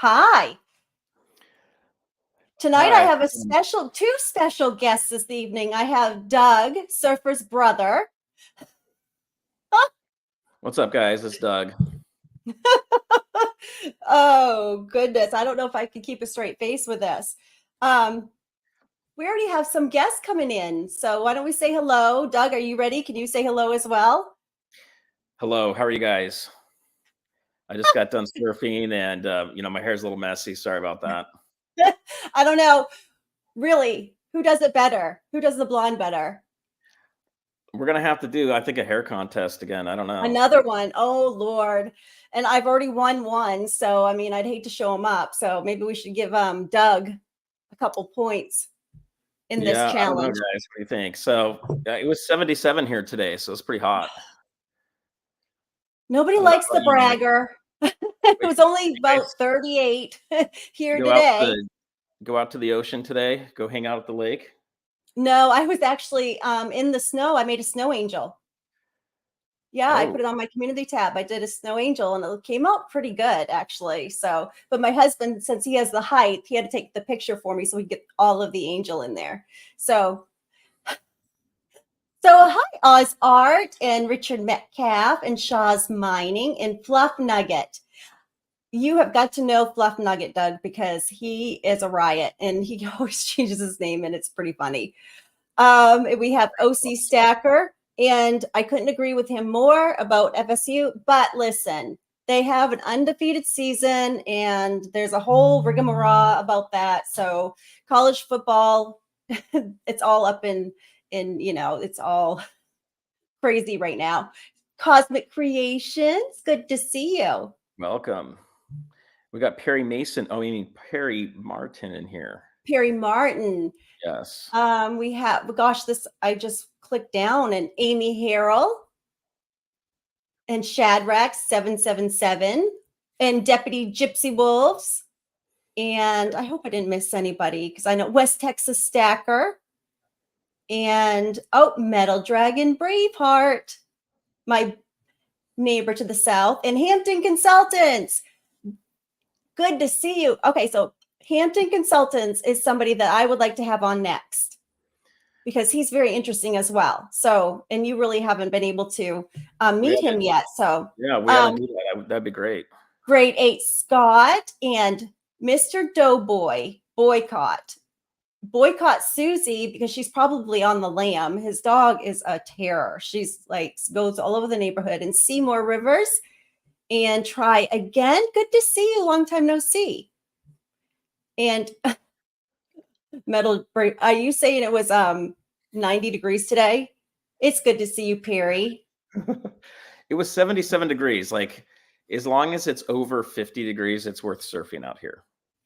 Hi. Tonight I Hi. have two special guests this evening. I have Doug, Surfer's brother. What's up, guys? It's Doug. Oh, goodness. I don't know if I can keep a straight face with this. We already have some guests coming in. So why don't we say hello? Doug, are you ready? Can you say hello as well? Hello. How are you guys? I just got done surfing, and my hair's a little messy. Sorry about that. I don't know. Really, who does it better? Who does the blonde better? We're gonna have to do, I think, a hair contest again. I don't know. Another one. Oh, Lord. And I've already won one. So, I mean, I'd hate to show him up. So maybe we should give Doug a couple points in this Yeah, I don't know, challenge. guys. What do you think? So it was 77 here today, so it's pretty hot. Nobody I don't know likes the about you, man. bragger. It was only You about guys 38 here go out today. to go out to the ocean today. Go hang out at the lake. No, I was actually in the snow. I made a snow angel. Yeah, I put Oh, it on my community tab. I did a snow angel and it came out pretty good, actually. So, but my husband, since he has the height, he had to take the picture for me so we could get all of the angel in there. So hi, Oz Art and Richard Metcalf and Shaw's Mining and Fluff Nugget. You have got to know Fluff Nugget, Doug, because he is a riot and he always changes his name and it's pretty funny. We have OC Stacker, and I couldn't agree with him more about FSU. But listen, they have an undefeated season, and there's a whole rigmarole about that. So college football, it's all up in it's all crazy right now. Cosmic Creations, good to see you. welcome. We got Perry Mason. Oh, you mean Perry Martin in here? Perry Martin. Yes. We have, gosh, this, I just clicked down, and Amy Harrell and Shadrach 777 and Deputy Gypsy Wolves. And I hope I didn't miss anybody because I know West Texas Stacker and Metal Dragon Braveheart, my neighbor to the south, and Hampton Consultants. Good to see you. Okay, so Hampton Consultants is somebody that I would like to have on next because he's very interesting as well. So, and you really haven't been able to meet him yet. So, Yeah, we got to do that. That'd be great. Grade 8 Scott and Mr. Doughboy Boycott Susie because she's probably on the lam. His dog is a terror. She's like goes all over the neighborhood. And Seymour Rivers and Try Again. Good to see you. Long time no see. And Metal Break. Are you saying it was 90 degrees today? It's good to see you, Perry. It was 77 degrees. Like, as long as it's over 50 degrees, it's worth surfing out here.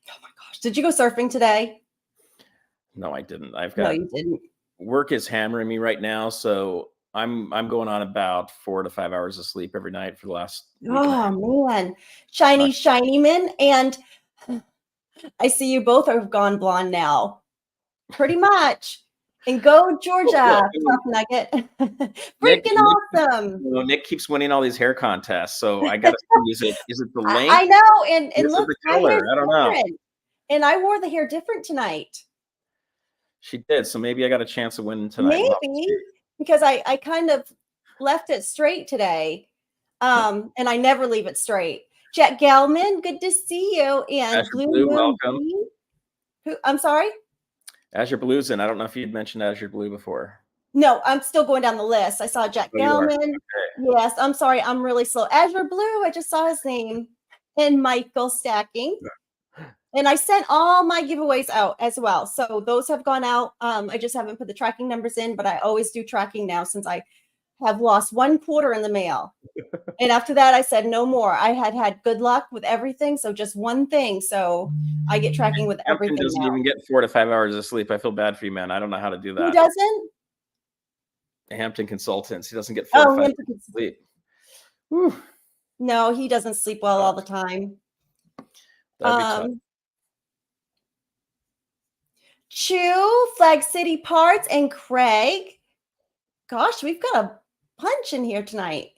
Oh my gosh. Did you go surfing today? No, I didn't. I've No, got you didn't. work is hammering me right now, so I'm going on about 4 to 5 hours of sleep every night for the last week and a half. Oh man. Shiny man. And I see you both have gone blonde now. Pretty much. And go Georgia, Tough Nugget. Freaking awesome. Nick keeps winning all these hair contests, so I gotta see, is it the length? I know, and Is it look, the my color? hair's I don't know. different. And I wore the hair different tonight. She did, so maybe I got a chance of winning tonight. Maybe because I kind of left it straight today. And I never leave it straight. Jack Gelman, good to see you. And Azure Blue, welcome. Who? I'm sorry? Azure Blue's in. I don't know if you'd mentioned Azure Blue before. No, I'm still going down the list. I saw Jack Gelman. Okay. Yes, I'm sorry. I'm really slow. Azure Blue, I just saw his name. And Michael Stacking. And I sent all my giveaways out as well. So those have gone out. I just haven't put the tracking numbers in, but I always do tracking now since I have lost 1 quarter in the mail. And after that, I said no more. I had good luck with everything. So just one thing. So I get tracking with everything now. Doesn't even get 4 to 5 hours of sleep. I feel bad for you, man. I don't know how to do that. Who doesn't? Hampton Consultants. He doesn't get 4 to 5 hours of sleep. Whew. No, he doesn't sleep well all the time. That'd be tough. Chew, Flag City Parts, and Craig. Gosh, we've got a bunch in here tonight.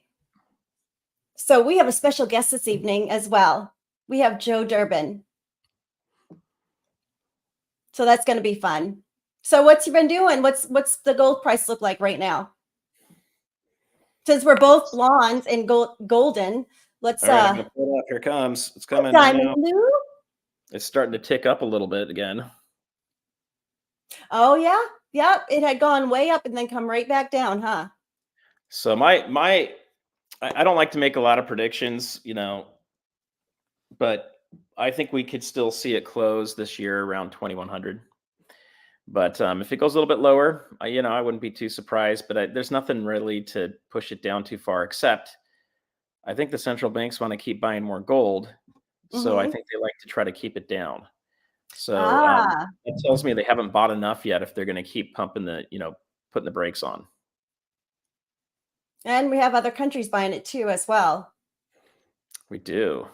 So we have a special guest this evening as well. we have Joe Durbin. So that's going to be fun. So what's you been doing? What's the gold price look like right now? Since we're both blondes and golden, let's All right, I'm gonna pull it up. Here it comes. It's coming. diamond blue. It's starting to tick up a little bit again. Oh yeah. Yep. It had gone way up and then come right back down, huh? So I don't like to make a lot of predictions, you know, but I think we could still see it close this year around 2100. But if it goes a little bit lower, I wouldn't be too surprised. But there's nothing really to push it down too far, except I think the central banks want to keep buying more gold. So I think they like to try to keep it down. So it tells me they haven't bought enough yet if they're going to keep pumping putting the brakes on. And we have other countries buying it too as well. We do.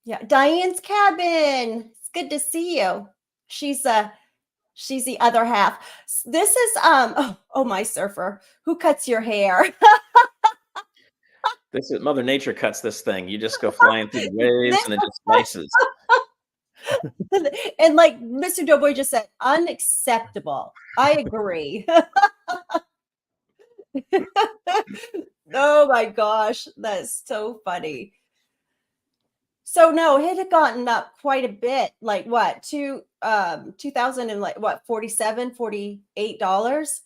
Yeah. Diane's cabin. It's good to see you. She's the other half. This is oh my surfer. Who cuts your hair? This is Mother Nature cuts this thing. You just go flying through the waves and it just slices. And like Mr. Doughboy just said, unacceptable. I agree. Oh my gosh, that's so funny. So no, it had gotten up quite a bit. Like what? 2000 and like what, $47, $48?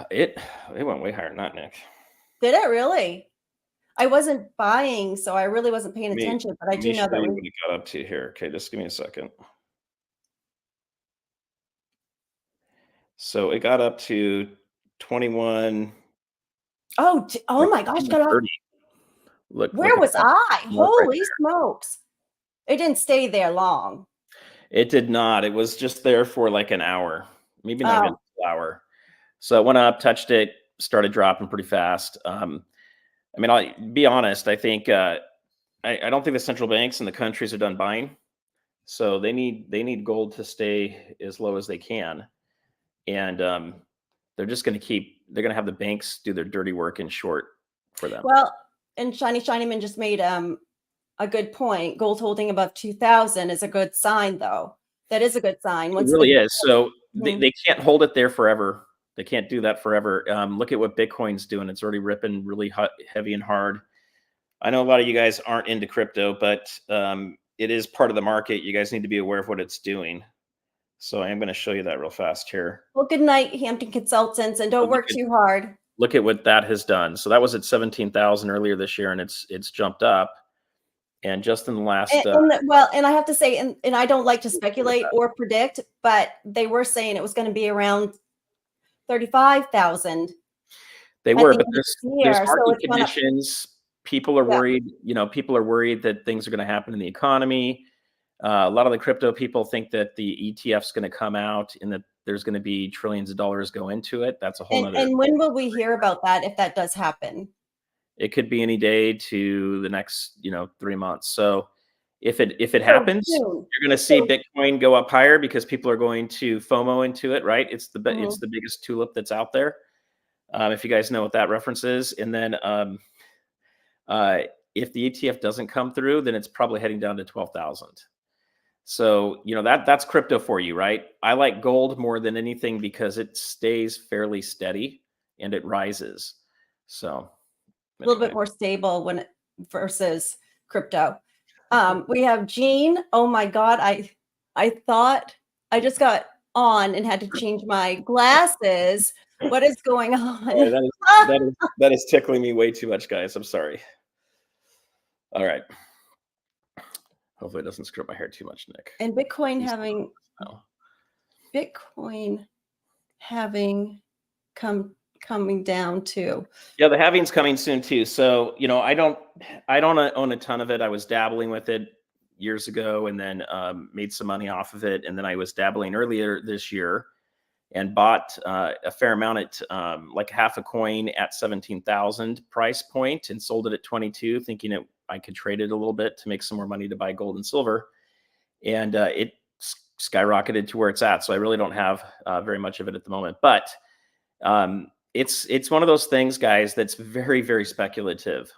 It went way higher than that, Nick. Did it really? I wasn't buying, so I really wasn't paying attention, but I do know that what it got up to here. Okay, just give me a second. So it got up to 21. Oh my gosh, got up. Look, where was I? Holy smokes. It didn't stay there long. It did not. It was just there for like an hour, maybe not even an hour. So it went up, touched it, started dropping pretty fast. I mean, I'll be honest. I think I don't think the central banks and the countries are done buying, so they need gold to stay as low as they can, and they're just going to they're going to have the banks do their dirty work in short for them. Well, and Shinyman just made a good point. Gold holding above 2000 is a good sign, though. That is a good sign. It really is. So they can't hold it there forever. They can't do that forever. Look at what Bitcoin's doing. It's already ripping really heavy and hard. I know a lot of you guys aren't into crypto, but it is part of the market. You guys need to be aware of what it's doing. So I am going to show you that real fast here. Well, good night, Hampton Consultants, and don't work too hard. Look at what that has done. So that was at 17,000 earlier this year, and it's jumped up. And just in the last and I have to say, and I don't like to speculate or predict, but they were saying it was going to be around 35,000. They were, but there's market conditions. People are worried. People are worried that things are going to happen in the economy. A lot of the crypto people think that the ETF is going to come out and that there's going to be trillions of dollars go into it. That's a whole other. And when will we hear about that if that does happen? It could be any day to the next, 3 months. So if it happens, you're going to see Bitcoin go up higher because people are going to FOMO into it, right? It's the biggest tulip that's out there. If you guys know what that reference is, and then if the ETF doesn't come through, then it's probably heading down to 12,000. So that's crypto for you, right? I like gold more than anything because it stays fairly steady and it rises. So. A little bit more stable versus crypto. We have Jean. Oh my God. I thought I just got on and had to change my glasses. What is going on? That is tickling me way too much, guys. I'm sorry. All right. Hopefully it doesn't screw up my hair too much, Nick. And Bitcoin having coming down too. Yeah, the halving's coming soon too. So, I don't own a ton of it. I was dabbling with it years ago and then made some money off of it. And then I was dabbling earlier this year and bought a fair amount at like half a coin at 17,000 price point and sold it at 22, thinking I could trade it a little bit to make some more money to buy gold and silver. And it skyrocketed to where it's at. So I really don't have very much of it at the moment, but it's one of those things, guys, that's very, very speculative.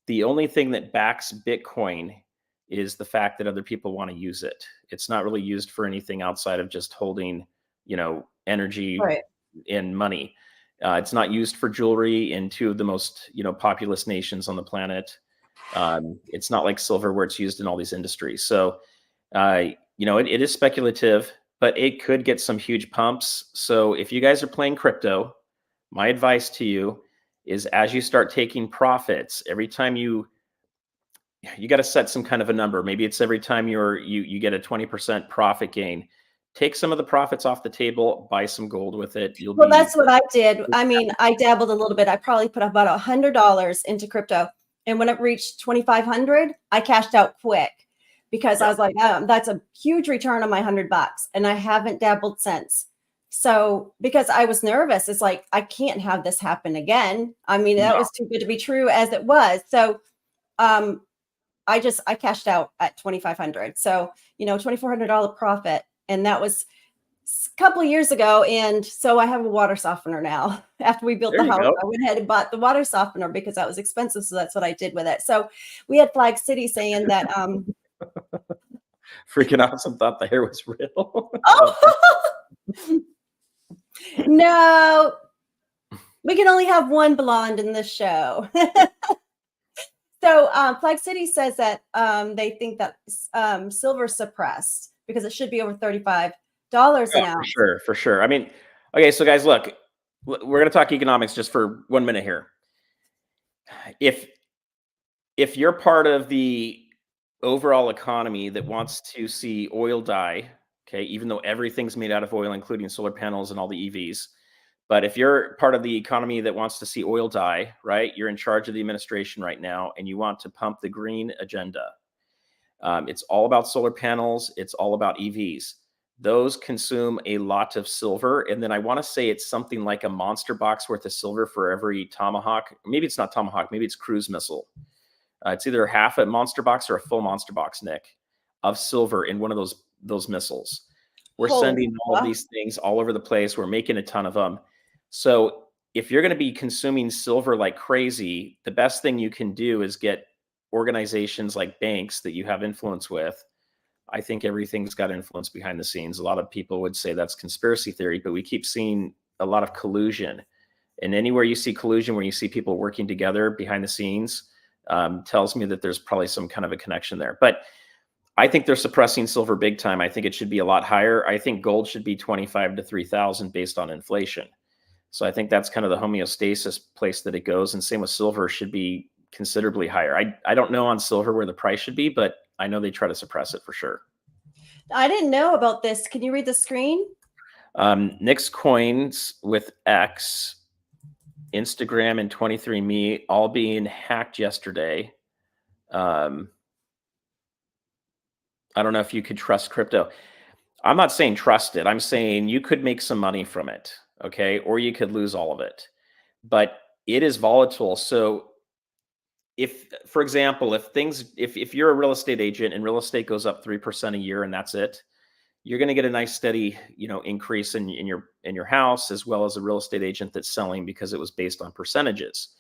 the only thing that backs Bitcoin is the fact that other people want to use it. It's not really used for anything outside of just holding, energy Right. and money. It's not used for jewelry in two of the most, populous nations on the planet. It's not like silver where it's used in all these industries. So, it is speculative, but it could get some huge pumps. So if you guys are playing crypto, my advice to you is as you start taking profits, every time you got to set some kind of a number. Maybe it's every time you get a 20% profit gain. Take some of the profits off the table, buy some gold with it. Well, that's what I did. I mean, I dabbled a little bit. I probably put about $100 into crypto. And when it reached 2,500, I cashed out quick because I was like, that's a huge return on my $100. And I haven't dabbled since. So because I was nervous, it's like, I can't have this happen again. I mean, that was too good to be true as it was. So I cashed out at 2,500. So, $2,400 profit. And that was a couple of years ago. And so I have a water softener now. After we built the house, I went ahead and bought the water softener because that was expensive. So that's what I did with it. So we had Flag City saying that freaking awesome, thought the hair was real. No, we can only have one blonde in this show. So Flag City says that they think that silver suppressed because it should be over $35 an ounce. For sure. I mean, okay, so guys, look, we're going to talk economics just for 1 minute here. If you're part of the overall economy that wants to see oil die, okay, even though everything's made out of oil, including solar panels and all the EVs, but if you're part of the economy that wants to see oil die, right, you're in charge of the administration right now, and you want to pump the green agenda. It's all about solar panels. It's all about EVs. Those consume a lot of silver. And then I want to say it's something like a monster box worth of silver for every Tomahawk. Maybe it's not Tomahawk. Maybe it's cruise missile. It's either half a monster box or a full monster box, Nick, of silver in one of those missiles. We're sending all of these things all over the place. We're making a ton of them. So if you're going to be consuming silver like crazy, the best thing you can do is get organizations like banks that you have influence with. I think everything's got influence behind the scenes. A lot of people would say that's conspiracy theory, but we keep seeing a lot of collusion. And anywhere you see collusion, where you see people working together behind the scenes, tells me that there's probably some kind of a connection there. But I think they're suppressing silver big time. I think it should be a lot higher. I think gold should be 25 to 3,000 based on inflation. So I think that's kind of the homeostasis place that it goes. And same with silver, should be considerably higher. I don't know on silver where the price should be, but I know they try to suppress it for sure. I didn't know about this. Can you read the screen? nicscoins with X, Instagram, and 23andMe all being hacked yesterday. I don't know if you could trust crypto. I'm not saying trust it. I'm saying you could make some money from it, okay? Or you could lose all of it. But it is volatile. So if, for example, if you're a real estate agent and real estate goes up 3% a year and that's it, you're going to get a nice steady, increase in your house, as well as a real estate agent that's selling because it was based on percentages.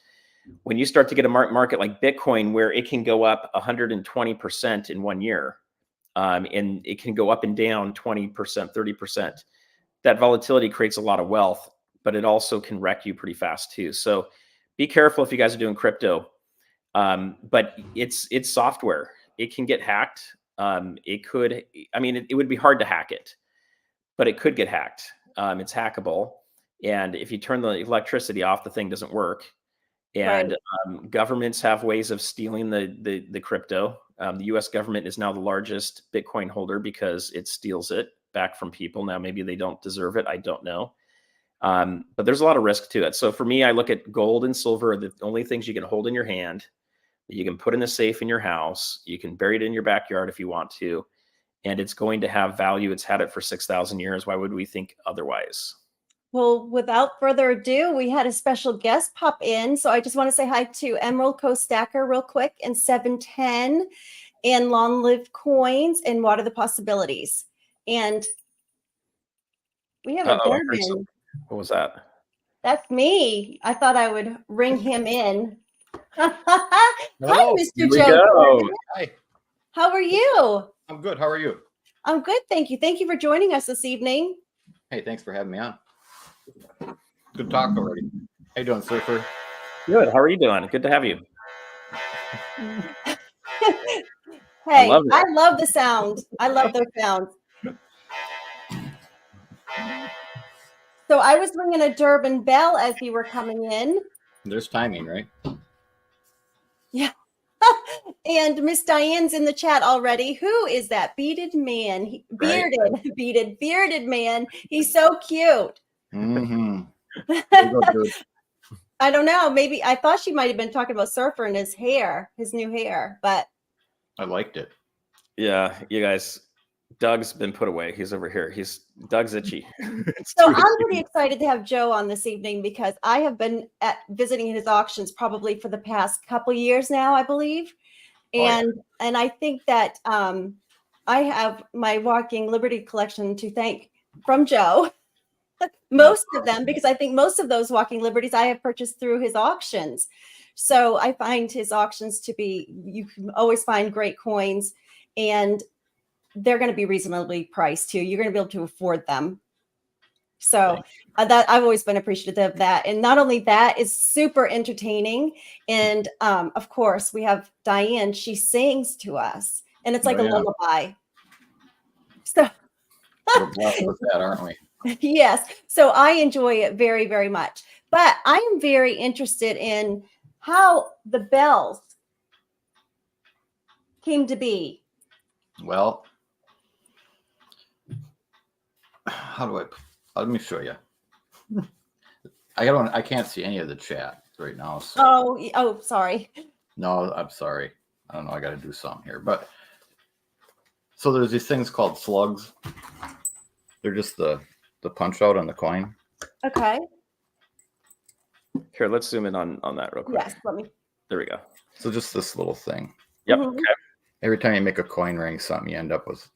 When you start to get a market like Bitcoin, where it can go up 120% in 1 year, and it can go up and down 20%, 30%, that volatility creates a lot of wealth, but it also can wreck you pretty fast too. So be careful if you guys are doing crypto. But it's software. It can get hacked. It would be hard to hack it, but it could get hacked. It's hackable. And if you turn the electricity off, the thing doesn't work. And governments have ways of stealing the crypto. The US government is now the largest Bitcoin holder because it steals it back from people. Now, maybe they don't deserve it. I don't know. But there's a lot of risk to it. So for me, I look at gold and silver, the only things you can hold in your hand, that you can put in a safe in your house. You can bury it in your backyard if you want to, and it's going to have value. It's had it for 6,000 years. Why would we think otherwise? Well, without further ado, we had a special guest pop in. So I just want to say hi to Emerald Coast Stacker real quick, and 710 and Long Live Coins and What Are the Possibilities. And we have a Durbin. What was that? That's me. I thought I would ring him in. Hi, Hello. Mr. Here we Joe go. Durbin. Hi. How are you? I'm good. How are you? I'm good, thank you. Thank you for joining us this evening. Hey, thanks for having me on. Good talk already. How you doing, Surfer? Good. How are you doing? Good to have you. Hey, love it. I love the sound. I love those sounds. So I was ringing a Durbin bell as you were coming in. There's timing, right? Yeah. And Miss Diane's in the chat already. Who is that bearded man? Bearded man. He's so cute. Mm-hmm. I don't know. Maybe I thought she might have been talking about Surfer and his hair, his new hair, but I liked it. Yeah, you guys. Doug's been put away. He's over here. Doug's itchy. so I'm pretty excited to have Joe on this evening because I have been visiting his auctions probably for the past couple years now, I believe. And I think that I have my Walking Liberty collection to thank from Joe. Most of them, because I think most of those Walking Liberties I have purchased through his auctions. So I find his auctions to be, you can always find great coins, and they're going to be reasonably priced too. You're going to be able to afford them. So that I've always been appreciative of that. And not only that, is super entertaining. And of course, we have Diane. She sings to us, and it's like a lullaby. So we're blessed with that, aren't we? Yes. So I enjoy it very, very much. But I am very interested in how the bells came to be. Well, how do let me show you. I can't see any of the chat right now. So. Oh, sorry. No, I'm sorry. I don't know. I got to do something here. But so there's these things called slugs. They're just the punch out on the coin. Okay. Here, let's zoom in on that real quick. Yes, let me. There we go. So just this little thing. Yep. Mhm. Okay. Every time you make a coin ring something, you end up with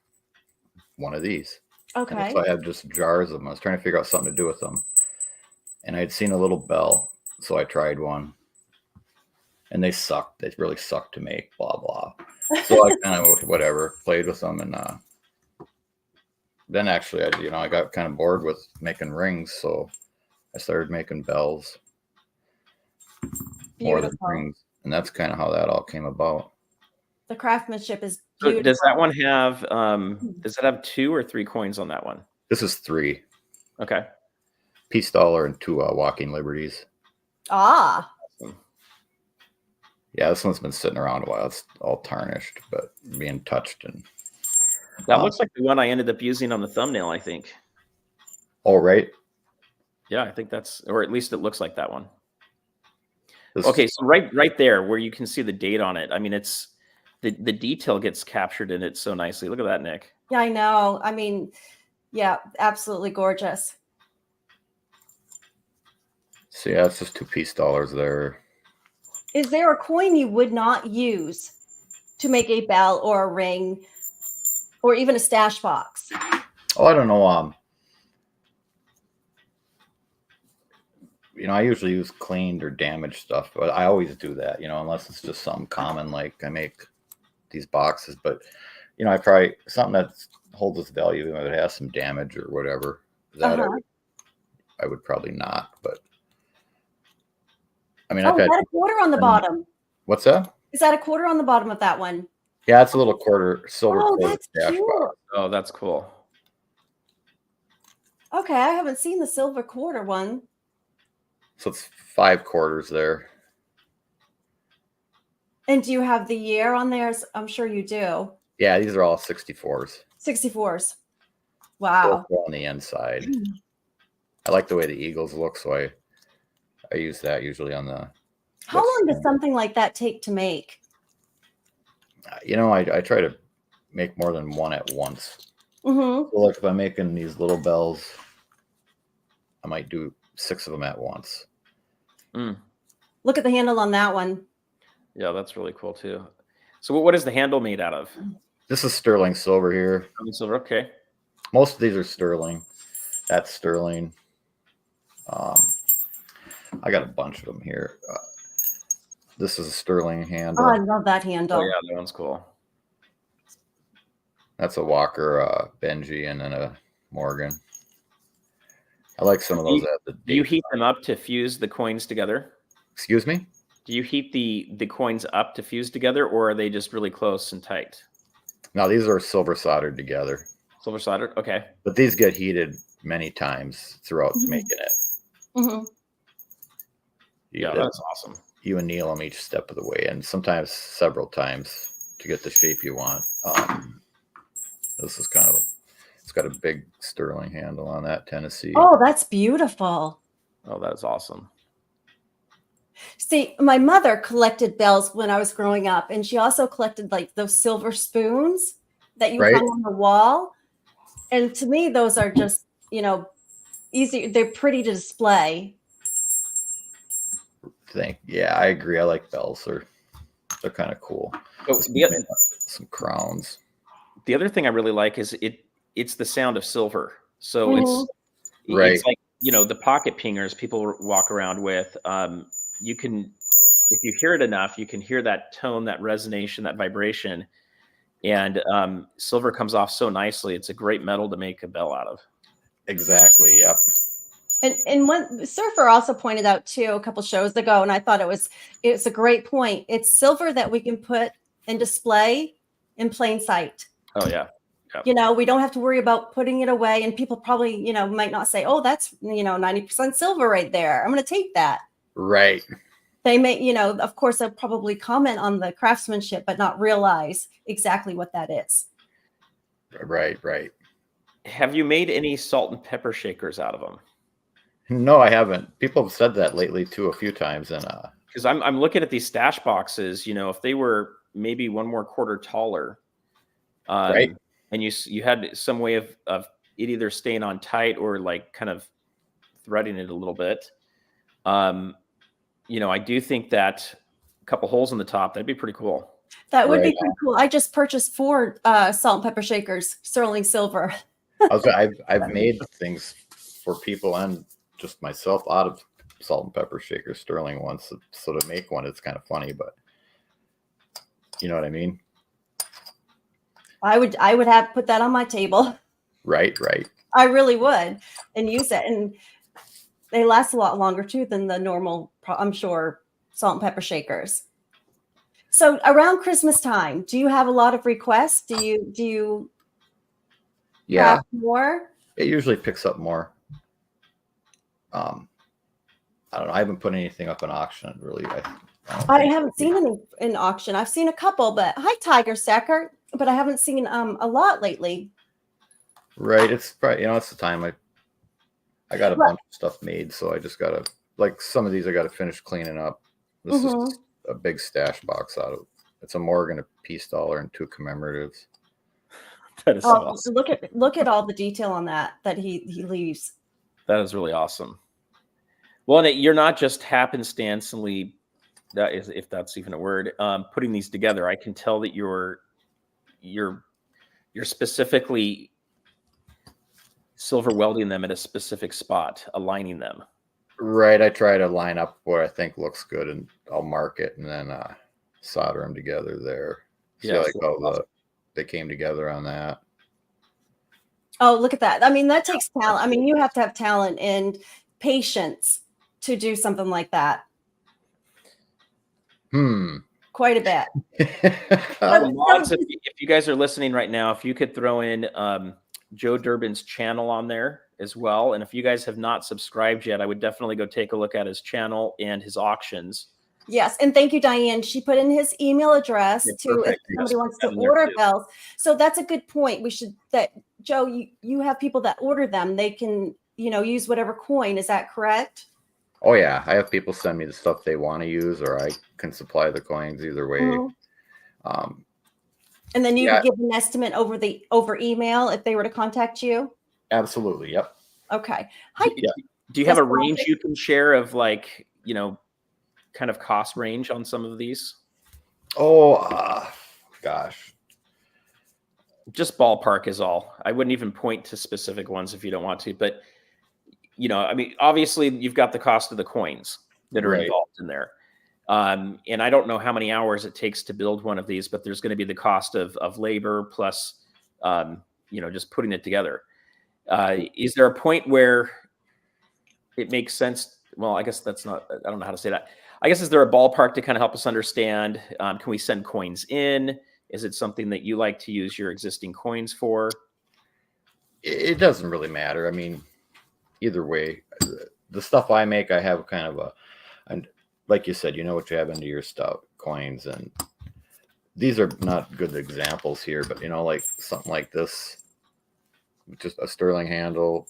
one of these. Okay. So I had just jars of them. I was trying to figure out something to do with them. And I had seen a little bell. So I tried one. And they sucked. They really sucked to make, blah, blah. So I kind of, whatever, played with them. And then actually, I got kind of bored with making rings. So I started making bells. More than rings. And that's kind of how that all came about. The craftsmanship is beautiful. So does that one have, does it have 2 or 3 coins on that one? This is 3. Okay. Peace dollar and 2 Walking Liberties. Ah. Yeah, this one's been sitting around a while. It's all tarnished, but being touched. And that looks like the one I ended up using on the thumbnail, I think. Oh, right. Yeah, I think that's, or at least it looks like that one. Okay, so right there where you can see the date on it. I mean, it's the detail gets captured in it so nicely. Look at that, Nick. Yeah, I know. I mean, yeah, absolutely gorgeous. So yeah, it's just 2 peace dollars there. Is there a coin you would not use to make a bell or a ring or even a stash box? Oh, I don't know. I usually use cleaned or damaged stuff, but I always do that, unless it's just something common, like I make these boxes. But, I probably, something that holds its value, even if it has some damage or whatever, that I would probably not. But, I mean, I've had a quarter on the bottom. What's that? Is that a quarter on the bottom of that one? Yeah, it's a little silver quarter that's cash cute. box. Oh, that's cool. Okay, I haven't seen the silver quarter one. So it's 5 quarters there. And do you have the year on there? I'm sure you do. Yeah, these are all 64s. 64s. Wow. On the inside. I like the way the eagles look, so I use that usually on the. How long does something like that take to make? I try to make more than one at once. Mm-hmm. So like if I'm making these little bells, I might do 6 of them at once. Look at the handle on that one. Yeah, that's really cool too. So what is the handle made out of? This is sterling silver here. Sterling silver, okay. Most of these are sterling. That's sterling. I got a bunch of them here. This is a sterling handle. Oh, I love that Oh handle. yeah, that one's cool. That's a Walker Benji and then a Morgan. I like some of those. Do you heat them up to fuse the coins together? Excuse me? Do you heat the coins up to fuse together, or are they just really close and tight? No, these are silver soldered together. Silver soldered? Okay. But these get heated many times throughout making it. Mm-hmm. Yeah, that's awesome. You anneal them each step of the way, and sometimes several times to get the shape you want. This is kind of, it's got a big sterling handle on that, Tennessee. Oh, that's beautiful. Oh, that's awesome. See, my mother collected bells when I was growing up, and she also collected like those silver spoons that you hung on the wall. And to me, those are just, easy. They're pretty to display. Yeah, I agree. I like bells. They're kind of cool. Oh, some crowns. The other thing I really like is it's the sound of silver. So it's like, the pocket pingers people walk around with. You can, if you hear it enough, you can hear that tone, that resonation, that vibration. And silver comes off so nicely. It's a great metal to make a bell out of. Exactly. Yep. And one Surfer also pointed out too a couple shows ago, and I thought it's a great point. It's silver that we can put and display in plain sight. Oh yeah. Yep. We don't have to worry about putting it away. And people probably, might not say, oh, that's 90% silver right there. I'm going to take that. Right. They may, of course, they'll probably comment on the craftsmanship, but not realize exactly what that is. Right. Have you made any salt and pepper shakers out of them? No, I haven't. People have said that lately too, a few times. And because I'm looking at these stash boxes, if they were maybe one more quarter taller, right, and you had some way of it either staying on tight or like kind of threading it a little bit. I do think that a couple holes in the top, that'd be pretty cool. That would be pretty cool. I just purchased 4 salt and pepper shakers, sterling silver. I've made things for people and just myself out of salt and pepper shakers, sterling ones. So to make one, it's kind of funny, but you know what I mean? I would have put that on my table. Right. I really would, and use it. And they last a lot longer too than the normal, I'm sure, salt and pepper shakers. So around Christmas time, do you have a lot of requests? Do you yeah, more? It usually picks up more. I don't know. I haven't put anything up in auction really. I haven't seen any in auction. I've seen a couple, but hi, Tiger Stacker. But I haven't seen a lot lately. Right. It's probably, it's the time I got a bunch of stuff made, so I just gotta, like, some of these I gotta finish cleaning up. This is a big stash box out of, it's a Morgan, a peace dollar, and 2 commemoratives. That is awesome. Look at all the detail on that he leaves. That is really awesome. Well, and you're not just happenstancely, that is, if that's even a word, putting these together. I can tell that you're specifically silver welding them at a specific spot, aligning them. Right. I try to line up what I think looks good, and I'll mark it and then solder them together there. So like awesome. They came together on that. Oh, look at that. I mean, that takes talent. I mean, you have to have talent and patience to do something like that. Quite a bit. Mods, if you guys are listening right now, if you could throw in Joe Durbin's channel on there as well. And if you guys have not subscribed yet, I would definitely go take a look at his channel and his auctions. Yes. And thank you, Diane. She put in his email address if somebody wants to order bells. So that's a good point. Joe, you have people that order them. They can, use whatever coin. Is that correct? Oh yeah. I have people send me the stuff they want to use, or I can supply the coins either way. And then you can give an estimate over email if they were to contact you? Absolutely. Yep. Okay. Do you have a range you can share of, like, kind of cost range on some of these? Oh, gosh. Just ballpark is all. I wouldn't even point to specific ones if you don't want to, but I mean, obviously you've got the cost of the coins that are involved in there. And I don't know how many hours it takes to build one of these, but there's going to be the cost of labor plus, just putting it together. Is there a point where it makes sense? Well, I guess that's not, I don't know how to say that. I guess, is there a ballpark to kind of help us understand? Can we send coins in? Is it something that you like to use your existing coins for? It doesn't really matter. I mean, either way, the stuff I make, I have kind of and like you said, you know what you have into your stuff, coins, and these are not good examples here, but like something like this, just a sterling handle,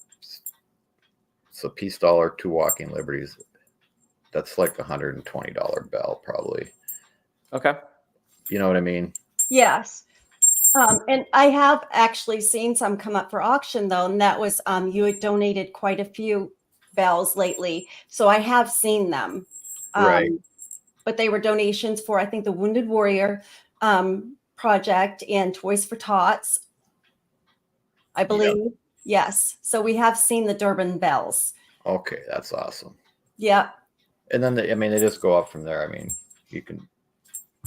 it's a peace dollar, 2 walking liberties. That's like $120 bell, probably. Okay. You know what I mean? Yes. And I have actually seen some come up for auction though, and that was you had donated quite a few bells lately, so I have seen them. Right. But they were donations for, I think, the Wounded Warrior project and Toys for Tots, I believe. Yep. Yes. So we have seen the Durbin bells. Okay, that's awesome. Yeah. And then they just go up from there. I mean, you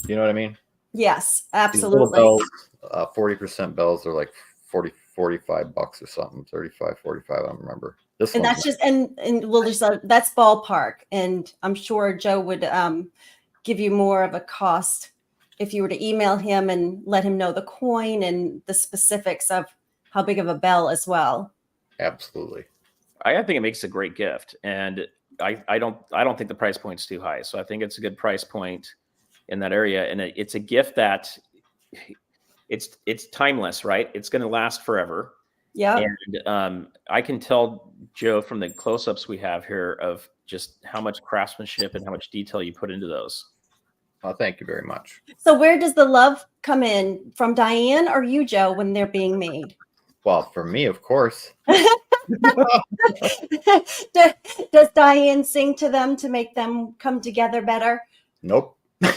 know what I mean? Yes, absolutely. Bells, 40% bells are like 45 bucks or something, 35, 45. I don't remember. And that's just, and we'll just, that's ballpark. And I'm sure Joe would give you more of a cost if you were to email him and let him know the coin and the specifics of how big of a bell as well. Absolutely. I think it makes a great gift. And I don't think the price point's too high. So I think it's a good price point in that area. And it's a gift that it's timeless, right? It's going to last forever. Yeah. And I can tell, Joe, from the close-ups we have here of just how much craftsmanship and how much detail you put into those. Oh, thank you very much. So where does the love come in? From Diane or you, Joe, when they're being made? Well, for me, of course. Does Diane sing to them to make them come together better? Nope. Hi,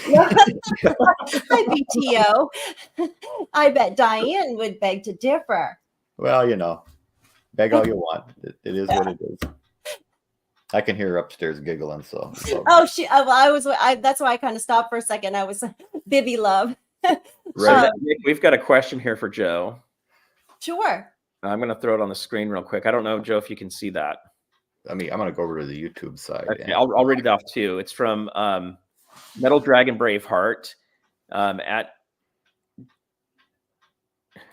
BTO. I bet Diane would beg to differ. Well, beg all you want. It is what it is. I can hear her upstairs giggling. So. That's why I kind of stopped for a second. I was Bibby love. Right. Nick, we've got a question here for Joe. Sure. I'm going to throw it on the screen real quick. I don't know, Joe, if you can see that. I'm going to go over to the YouTube side. Okay, I'll read it off too. It's from Metal Dragon Braveheart at.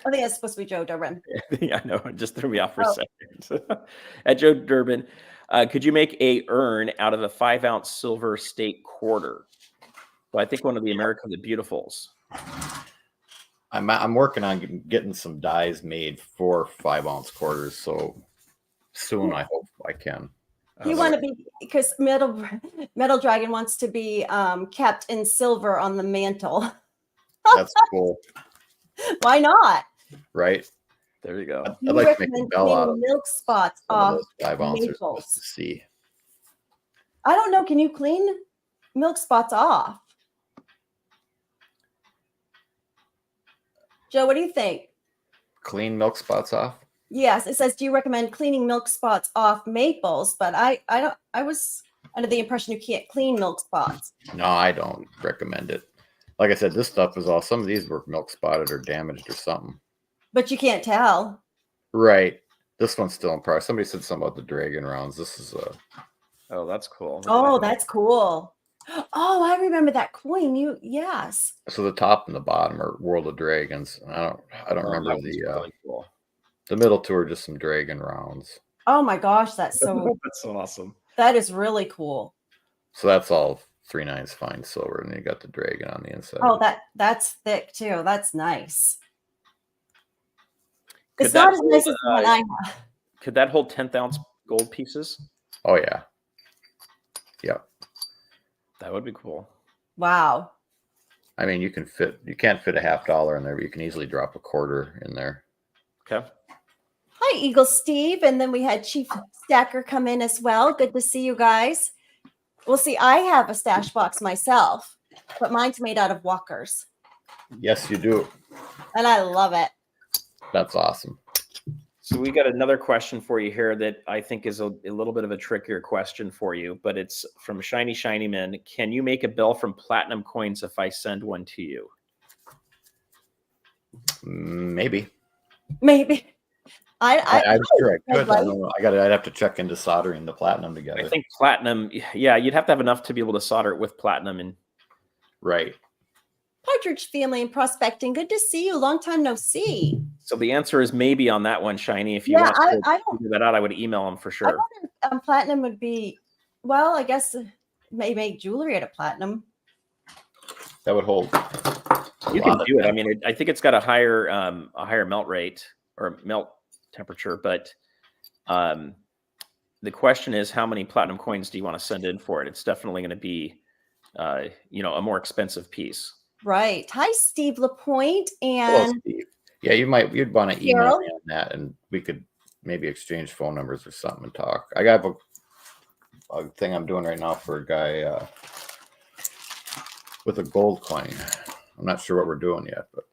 I think it's supposed to be Joe Durbin. Yeah, I know. It just threw me off for a second. At Joe Durbin, could you make a urn out of a 5-ounce silver state quarter? So I think one of the America the Beautifuls. I'm working on getting some dies made for 5-ounce quarters. So soon, I hope I can. You want to be, because Metal Dragon wants to be kept in silver on the mantle. That's cool. Why not? Right. There you go. I'd like to make a bell out of milk spots off 5 ounces maples. just to see. I don't know. Can you clean milk spots off? Joe, what do you think? Clean milk spots off? Yes, it says, do you recommend cleaning milk spots off maples? But I was under the impression you can't clean milk spots. No, I don't recommend it. Like I said, this stuff is all, some of these were milk spotted or damaged or something. But you can't tell. Right. This one's still in progress. Somebody said something about the dragon rounds. This is Oh, that's cool. Oh, that's cool. Oh, I remember that coin. Yes. So the top and the bottom are World of Dragons. I don't remember really cool. The middle two are just some dragon rounds. Oh my gosh, that's so that's so awesome. That is really cool. So that's all 3/9 fine silver, and then you got the dragon on the inside. Oh, that's thick too. That's nice. It's not as nice as the one I have. Could that hold 10th-ounce gold pieces? Oh yeah. Yep. That would be cool. Wow. I mean, you can't fit $50 in there, but you can easily drop a quarter in there. Okay. Hi, Eagle Steve. And then we had Chief Stacker come in as well. Good to see you guys. Well, see, I have a stash box myself, but mine's made out of walkers. Yes, you do. And I love it. That's awesome. So we got another question for you here that I think is a little bit of a trickier question for you, but it's from Shiny Man. Can you make a bell from platinum coins if I send one to you? Maybe. Maybe. I'm sure I could. Right? I don't know. I'd have to check into soldering the platinum together. I think platinum, yeah, you'd have to have enough to be able to solder it with platinum. And right. Partridge family and prospecting. Good to see you. Long time no see. so the answer is maybe on that one, Shiny. If you want to figure that out, I would email them for I sure. wonder if platinum would be, well, I guess may make jewelry out of platinum. That would hold. You can do it. I mean, I think it's got a higher melt rate or melt temperature, but the question is, how many platinum coins do you want to send in for it? It's definitely going to be, a more expensive piece. Right. Hi, Steve Lapointe. Hello, And Steve. Yeah, you'd want to email Carol? me on that, and we could maybe exchange phone numbers or something and talk. I got a thing I'm doing right now for a guy with a gold coin. I'm not sure what we're doing yet, but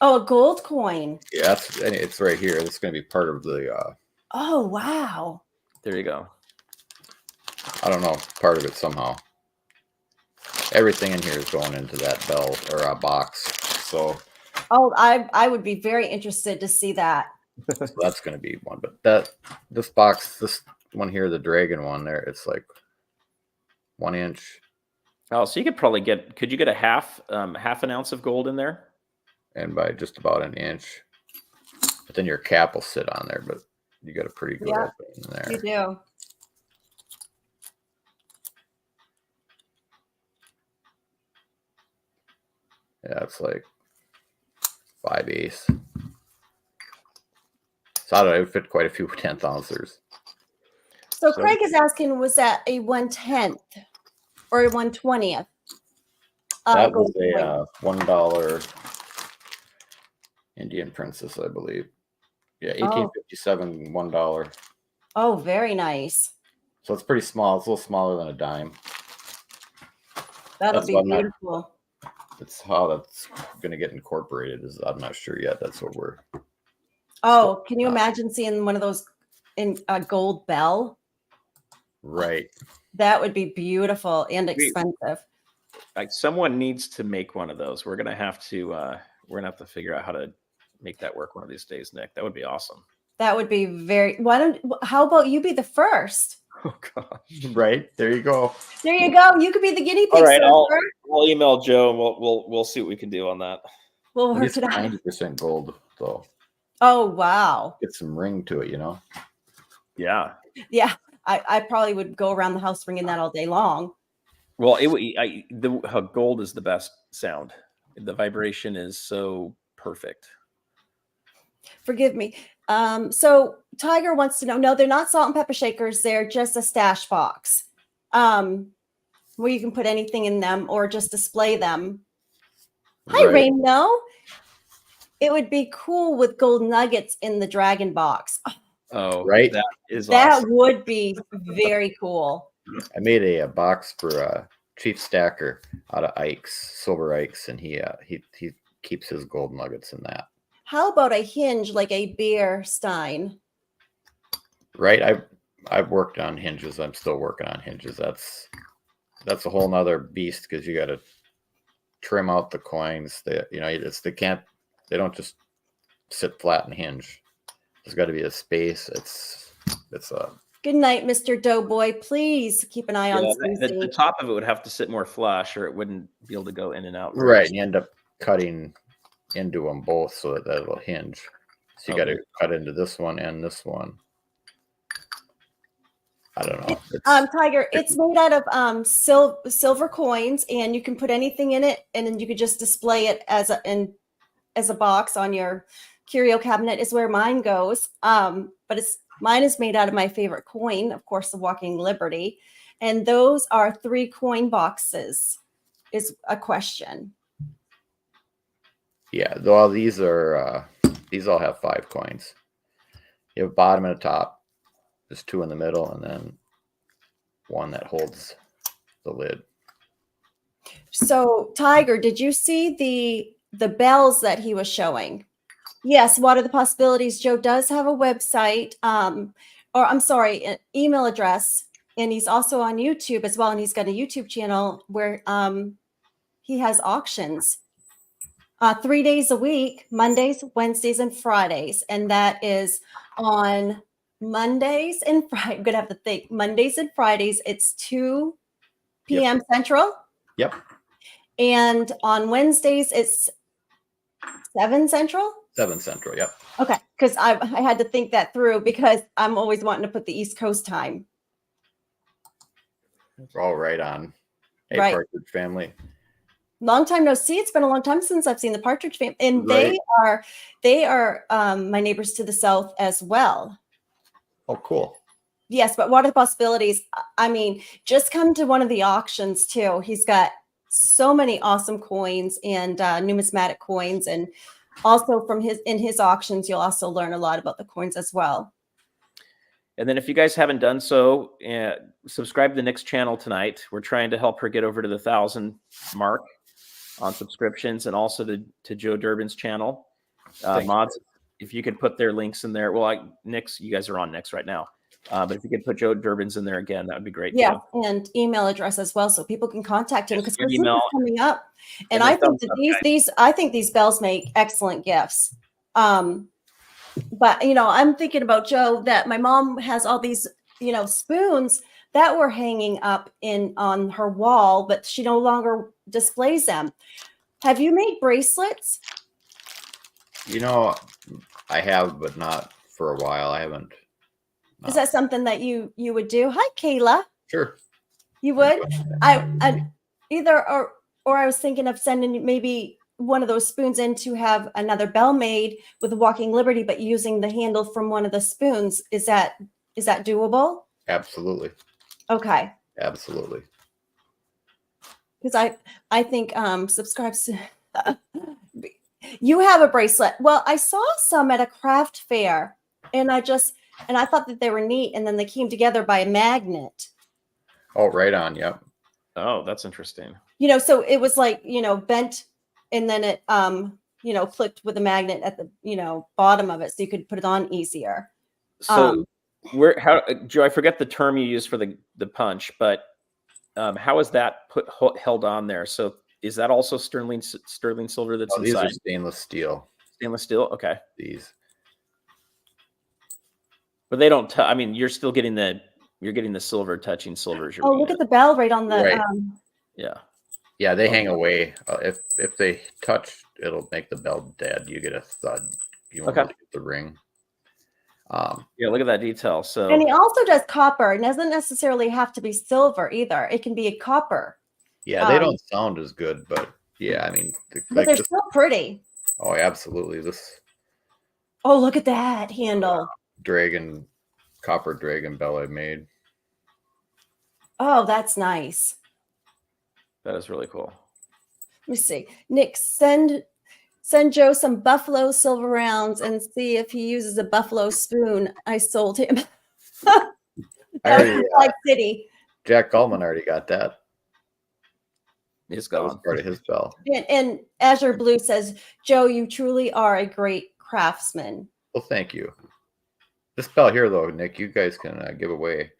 a gold coin. yeah, it's right here. It's going to be part of the. Oh, wow. There you go. I don't know, part of it somehow. Everything in here is going into that bell or a box. So. Oh, I would be very interested to see that. So that's going to be one, but this box, this one here, the dragon one there, it's like 1 inch. Oh, so you could probably could you get a half an ounce of gold in there? And by just about 1 inch. But then your cap will sit on there, but you got a pretty good opening in there. You do. Yeah, it's like 5/8. So I don't know, it would fit quite a few 10th ounces. So Craig is asking, was that a 1/10 or a 1/20th? That was a $1 Indian princess, I believe. Yeah, 1857, $1. Oh, very nice. So it's pretty small. It's a little smaller than a dime. That'll be beautiful. That's how that's going to get incorporated. I'm not sure yet. That's what we're. Oh, can you imagine seeing one of those in a gold bell? Right. That would be beautiful and expensive. Like someone needs to make one of those. We're gonna have to figure out how to make that work one of these days, Nick. That would be awesome. That would be how about you be the first? Oh gosh. Right. There you go. There you go. You could be the guinea pig. All right, I'll email Joe and we'll see what we can do on that. We'll work it's it out. 90% gold, though. Oh wow. Get some ring to it, Yeah. Yeah. I probably would go around the house ringing that all day long. Well, gold is the best sound. The vibration is so perfect. Forgive me. So Tiger wants to know, no, they're not salt and pepper shakers. They're just a stash box where you can put anything in them or just display them. Hi, Rainbow. It would be cool with gold nuggets in the dragon box. Oh, right. That awesome. would be very cool. I made a box for Chief Stacker out of Ike's, Silver Ike's, and he keeps his gold nuggets in that. How about a hinge like a beer stein? Right. I've worked on hinges. I'm still working on hinges. That's a whole nother beast because you got to trim out the coins. They don't just sit flat and hinge. There's got to be a space. It's a good night, Mr. Doughboy. Please keep an eye on the top of it would have to sit more flush, or it wouldn't be able to go in and out. Right, and you end up cutting into them both so that it'll hinge. So you got to cut into this one and this one. I don't know. Tiger, it's made out of silver coins, and you can put anything in it, and then you could just display it as a box on your curio cabinet. Is where mine goes. But mine is made out of my favorite coin, of course, the Walking Liberty, and those are 3 coin boxes. Is a question. Yeah, though these all have 5 coins. You have a bottom and a top. There's 2 in the middle, and then 1 that holds the lid. So, Tiger, did you see the bells that he was showing? Yes, what are the possibilities? Joe does have a website, or I'm sorry, an email address, and he's also on YouTube as well. And he's got a YouTube channel where he has auctions 3 days a week, Mondays, Wednesdays, and Fridays. And that is on Mondays and Fridays. I'm gonna have to think. Mondays and Fridays, it's 2 p.m. Central. Yep. And on Wednesdays, it's 7 Central. 7 Central. Yep. Okay, because I had to think that through because I'm always wanting to put the East Coast time. We're all right on. Hey, Right. Partridge family. Long time no see. It's been a long time since I've seen the Partridge Family, and Right. they are my neighbors to the south as well. Oh, cool. Yes, but what are the possibilities? I mean, just come to one of the auctions too. He's got so many awesome coins and numismatic coins, and also from his auctions, you'll also learn a lot about the coins as well. And then if you guys haven't done so, subscribe to the Nick's channel tonight. We're trying to help her get over to the 1,000 mark on subscriptions, and also to Joe Durbin's channel. Mods, if you could put their links in there. Well, Nick's, you guys are on Nick's right now. But if you could put Joe Durbin's in there again, that would be great. Yeah, too. and email address as well, so people can contact him because Christmas email. is coming up, and And I the think thumbs that up, I think these bells make excellent gifts. But I'm thinking about Joe that my mom has all these spoons that were hanging up on her wall, but she no longer displays them. Have you made bracelets? I have, but not for a while. I haven't. Is that something that you would do? Hi, Kayla. Sure. You would? I either or I was thinking of sending maybe one of those spoons in to have another bell made with a Walking Liberty, but using the handle from one of the spoons. Is that doable? Absolutely. Okay. Absolutely. Because I think subscribes. You have a bracelet. Well, I saw some at a craft fair, and I thought that they were neat, and then they came together by a magnet. Oh, right on. Yep. Oh, that's interesting. So it was like, bent, and then it, clicked with a magnet at the, bottom of it, so you could put it on easier. So Joe, I forget the term you use for the punch, but how is that held on there? So is that also sterling silver that's These inside? are stainless steel. Stainless steel? Okay. These. But they don't, I mean, you're still getting the silver touching silver. Oh, look at the bell right on the, Right. Yeah. Yeah, they hang away. If they touch, it'll make the bell dead. You get a thud. You won't really get the ring. Yeah, look at that detail. So, and he also does copper. It doesn't necessarily have to be silver either. It can be a copper. Yeah, they don't sound as good, but yeah, I mean, but they're still pretty. Oh, absolutely. Oh, look at that handle. Copper dragon bell I made. Oh, that's nice. that is really cool. Let me see. Nick, send Joe some buffalo silver rounds and see if he uses a buffalo spoon. I sold him. City. Jack Gallman already got that. It's That was gone. part of his bell. And Azure Blue says, Joe, you truly are a great craftsman. Well, thank you. This bell here, though, Nick, you guys can give away.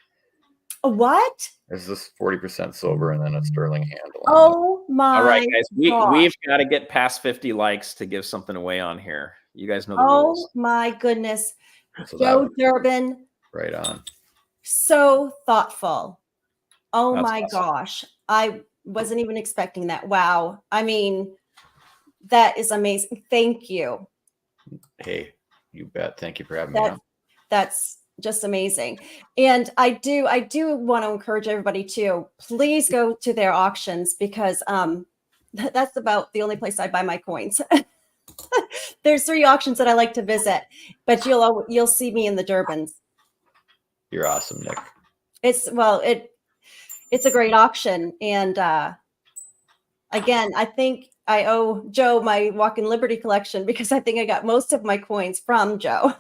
A what? There's this 40% silver and then a sterling handle. Oh my! All right, guys, gosh. we've got to get past 50 likes to give something away on here. You guys know the rules. Oh my goodness, So Joe Durbin, right on. so thoughtful. Oh That's my awesome. gosh, I wasn't even expecting that. Wow, I mean, that is amazing. Thank you. Hey, you bet. Thank you for having me on. That's just amazing. And I do want to encourage everybody to please go to their auctions, because that's about the only place I buy my coins. There's 3 auctions that I like to visit, but you'll see me in the Durbins. You're awesome, Nick. It's a great auction. And again, I think I owe Joe my Walking Liberty collection, because I think I got most of my coins from Joe.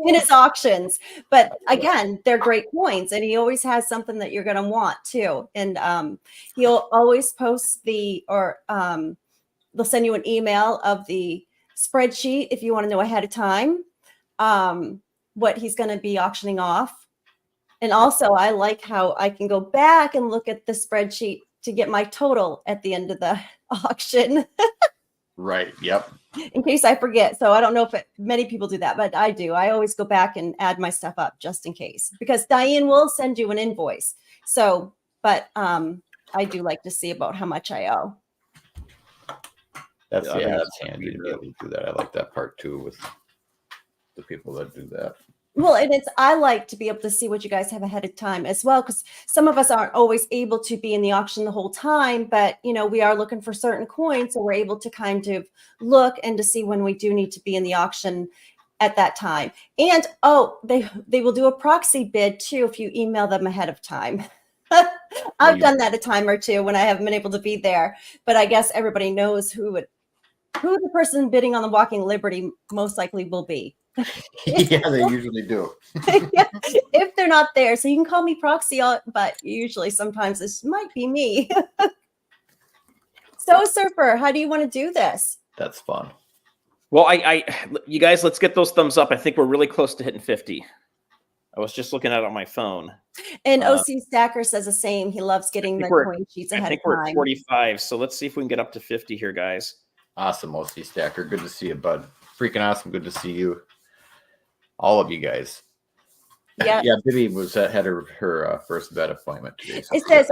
In his auctions. But again, they're great coins, and he always has something that you're going to want too. And he'll always post they'll send you an email of the spreadsheet if you want to know ahead of time what he's going to be auctioning off. And also, I like how I can go back and look at the spreadsheet to get my total at the end of the auction Right. Yep. in case I forget. So I don't know if many people do that, but I do. I always go back and add my stuff up just in case, because Diane will send you an invoice. So, but I do like to see about how much I owe. That's Yeah, I think that's that's handy to be able to do that. I like that part too with the people that do that. Well, and I like to be able to see what you guys have ahead of time as well, because some of us aren't always able to be in the auction the whole time, but we are looking for certain coins, so we're able to kind of look and to see when we do need to be in the auction at that time. And they will do a proxy bid too if you email them ahead of time. I've done that a time or two when I haven't been able to be there, but I guess everybody knows who the person bidding on the Walking Liberty most likely will be. Yeah, they usually do. Yeah, if they're not there. So you can call me proxy, but usually sometimes this might be me. So Surfer, how do you want to do this? That's fun. Well, you guys, let's get those thumbs up. I think we're really close to hitting 50. I was just looking at it on my phone. And OC Stacker says the same. He loves getting the coin sheets ahead of I think we're time. at 45. So let's see if we can get up to 50 here, guys. Awesome, OC Stacker. Good to see you, bud. Freaking awesome. Good to see you. All of you guys. Yeah. Yeah, Bibby had her first vet appointment today. So It says,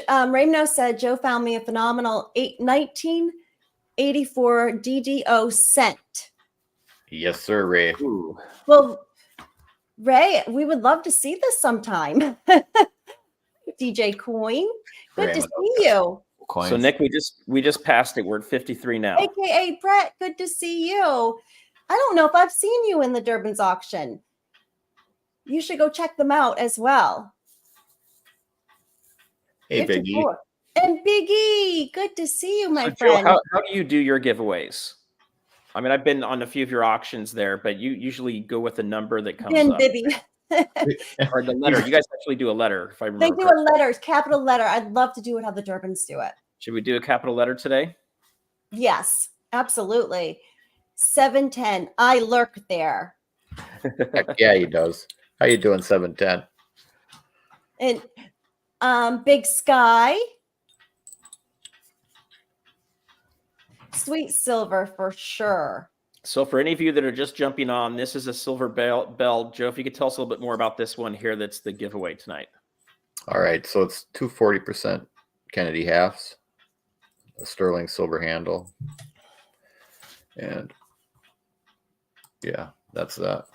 Raymno said, Joe found me a phenomenal 1984 DDO cent. Yes, sir, Ray. Ooh. Well, Ray, we would love to see this sometime. DJ Coin, good Ray, to see you. Coins. So Nick, we just passed it. We're at 53 now. AKA Brett, good to see you. I don't know if I've seen you in the Durbin's auction. You should go check them out as well. Hey, Big E. And Big E, good to see you, my So friend. Joe, how do you do your giveaways? I mean, I've been on a few of your auctions there, but you usually go with a number that comes up. Bibby. Or the letter. You guys actually do a letter, if I remember. They do a letter, capital letter. I'd love to do it how the Durbins do it. Should we do a capital letter today? Yes, absolutely. 710. I lurk there. Heck yeah, he does. How you doing, 710? And Big Sky. Sweet silver for sure. So for any of you that are just jumping on, this is a silver bell. Joe, if you could tell us a little bit more about this one here, that's the giveaway tonight. All right, so it's 240% Kennedy halves, a sterling silver handle, and yeah, that's that.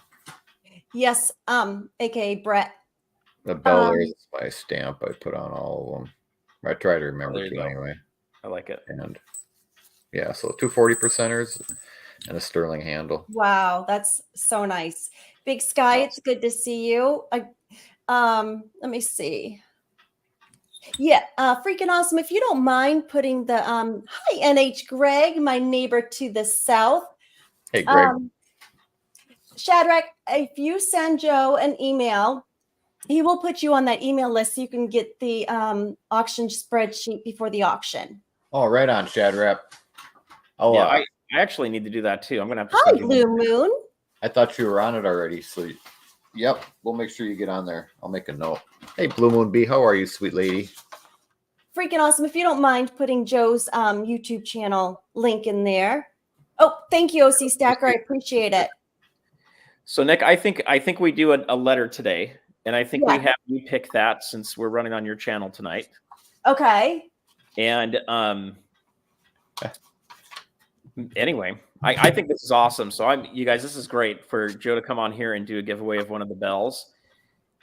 Yes, aka Brett. The bell there is my stamp I put on all of them. I try to remember to anyway. I like it. And yeah, so 240%ers and a sterling handle. Wow, that's so nice. Big Sky, it's good to see you. Let me see. Yeah, freaking awesome. If you don't mind putting the hi NH Greg, my neighbor to the south. Hey Greg. Shadrach, if you send Joe an email, he will put you on that email list so you can get the auction spreadsheet before the auction. Oh, right on, Shadrach. Oh, yeah, I actually need to do that too. I'm gonna have to. Hi, Blue Moon. I thought you were on it already. So, yep, we'll make sure you get on there. I'll make a note. Hey, Blue Moon B, how are you, sweet lady? Freaking awesome. If you don't mind putting Joe's YouTube channel link in there. Oh, thank you, OC Stacker. I appreciate it. So Nick, I think we do a letter today, and I think we have you pick that since we're running on your channel tonight. Okay. And anyway, I think this is awesome. So you guys, this is great for Joe to come on here and do a giveaway of one of the bells.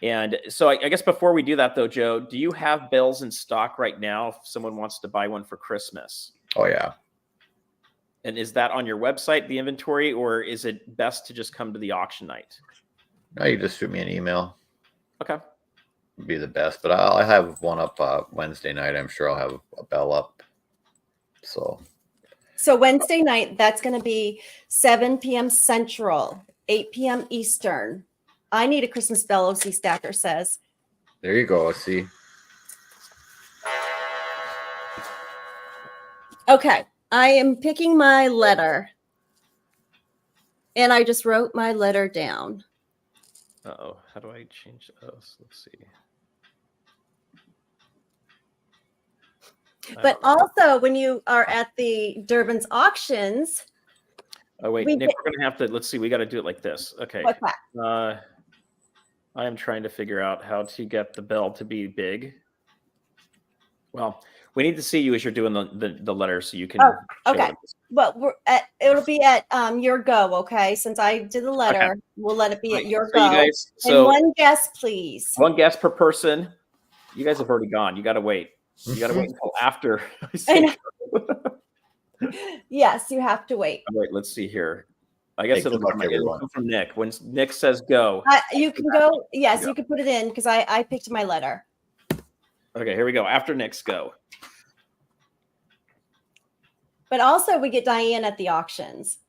And so I guess before we do that though, Joe, do you have bells in stock right now if someone wants to buy one for Christmas? Oh yeah. And is that on your website, the inventory, or is it best to just come to the auction night? No, you just shoot me an email. Okay. Would be the best, but I'll have one up Wednesday night. I'm sure I'll have a bell up. So Wednesday night, that's going to be 7 p.m. Central, 8 p.m. Eastern. I need a Christmas bell, OC Stacker says. There you go, see. Okay, I am picking my letter. And I just wrote my letter down. Uh-oh. How do I change those? Let's see. But also, when you are at the Durbin's auctions, oh wait, we Nick, get- we're gonna have to. Let's see. We got to do it like this. Okay. what's that? I am trying to figure out how to get the bell to be big. Well, we need to see you as you're doing the letter, so you can. Oh, show okay. it. Well, it'll be at your go, okay? Since I did the letter, Okay. we'll let it be at your So go. you guys, And one guess, please. one guess per person. You guys have already gone. You got to wait. You got to wait until after. I know. Yes, you have to wait. Wait, let's see here. I guess Hey, it'll good luck, come everyone. from Nick. When Nick says go. You can go. Yes, Yeah. you can put it in because I picked my letter. Okay, here we go. After Nick's go. But also, we get Diane at the auctions.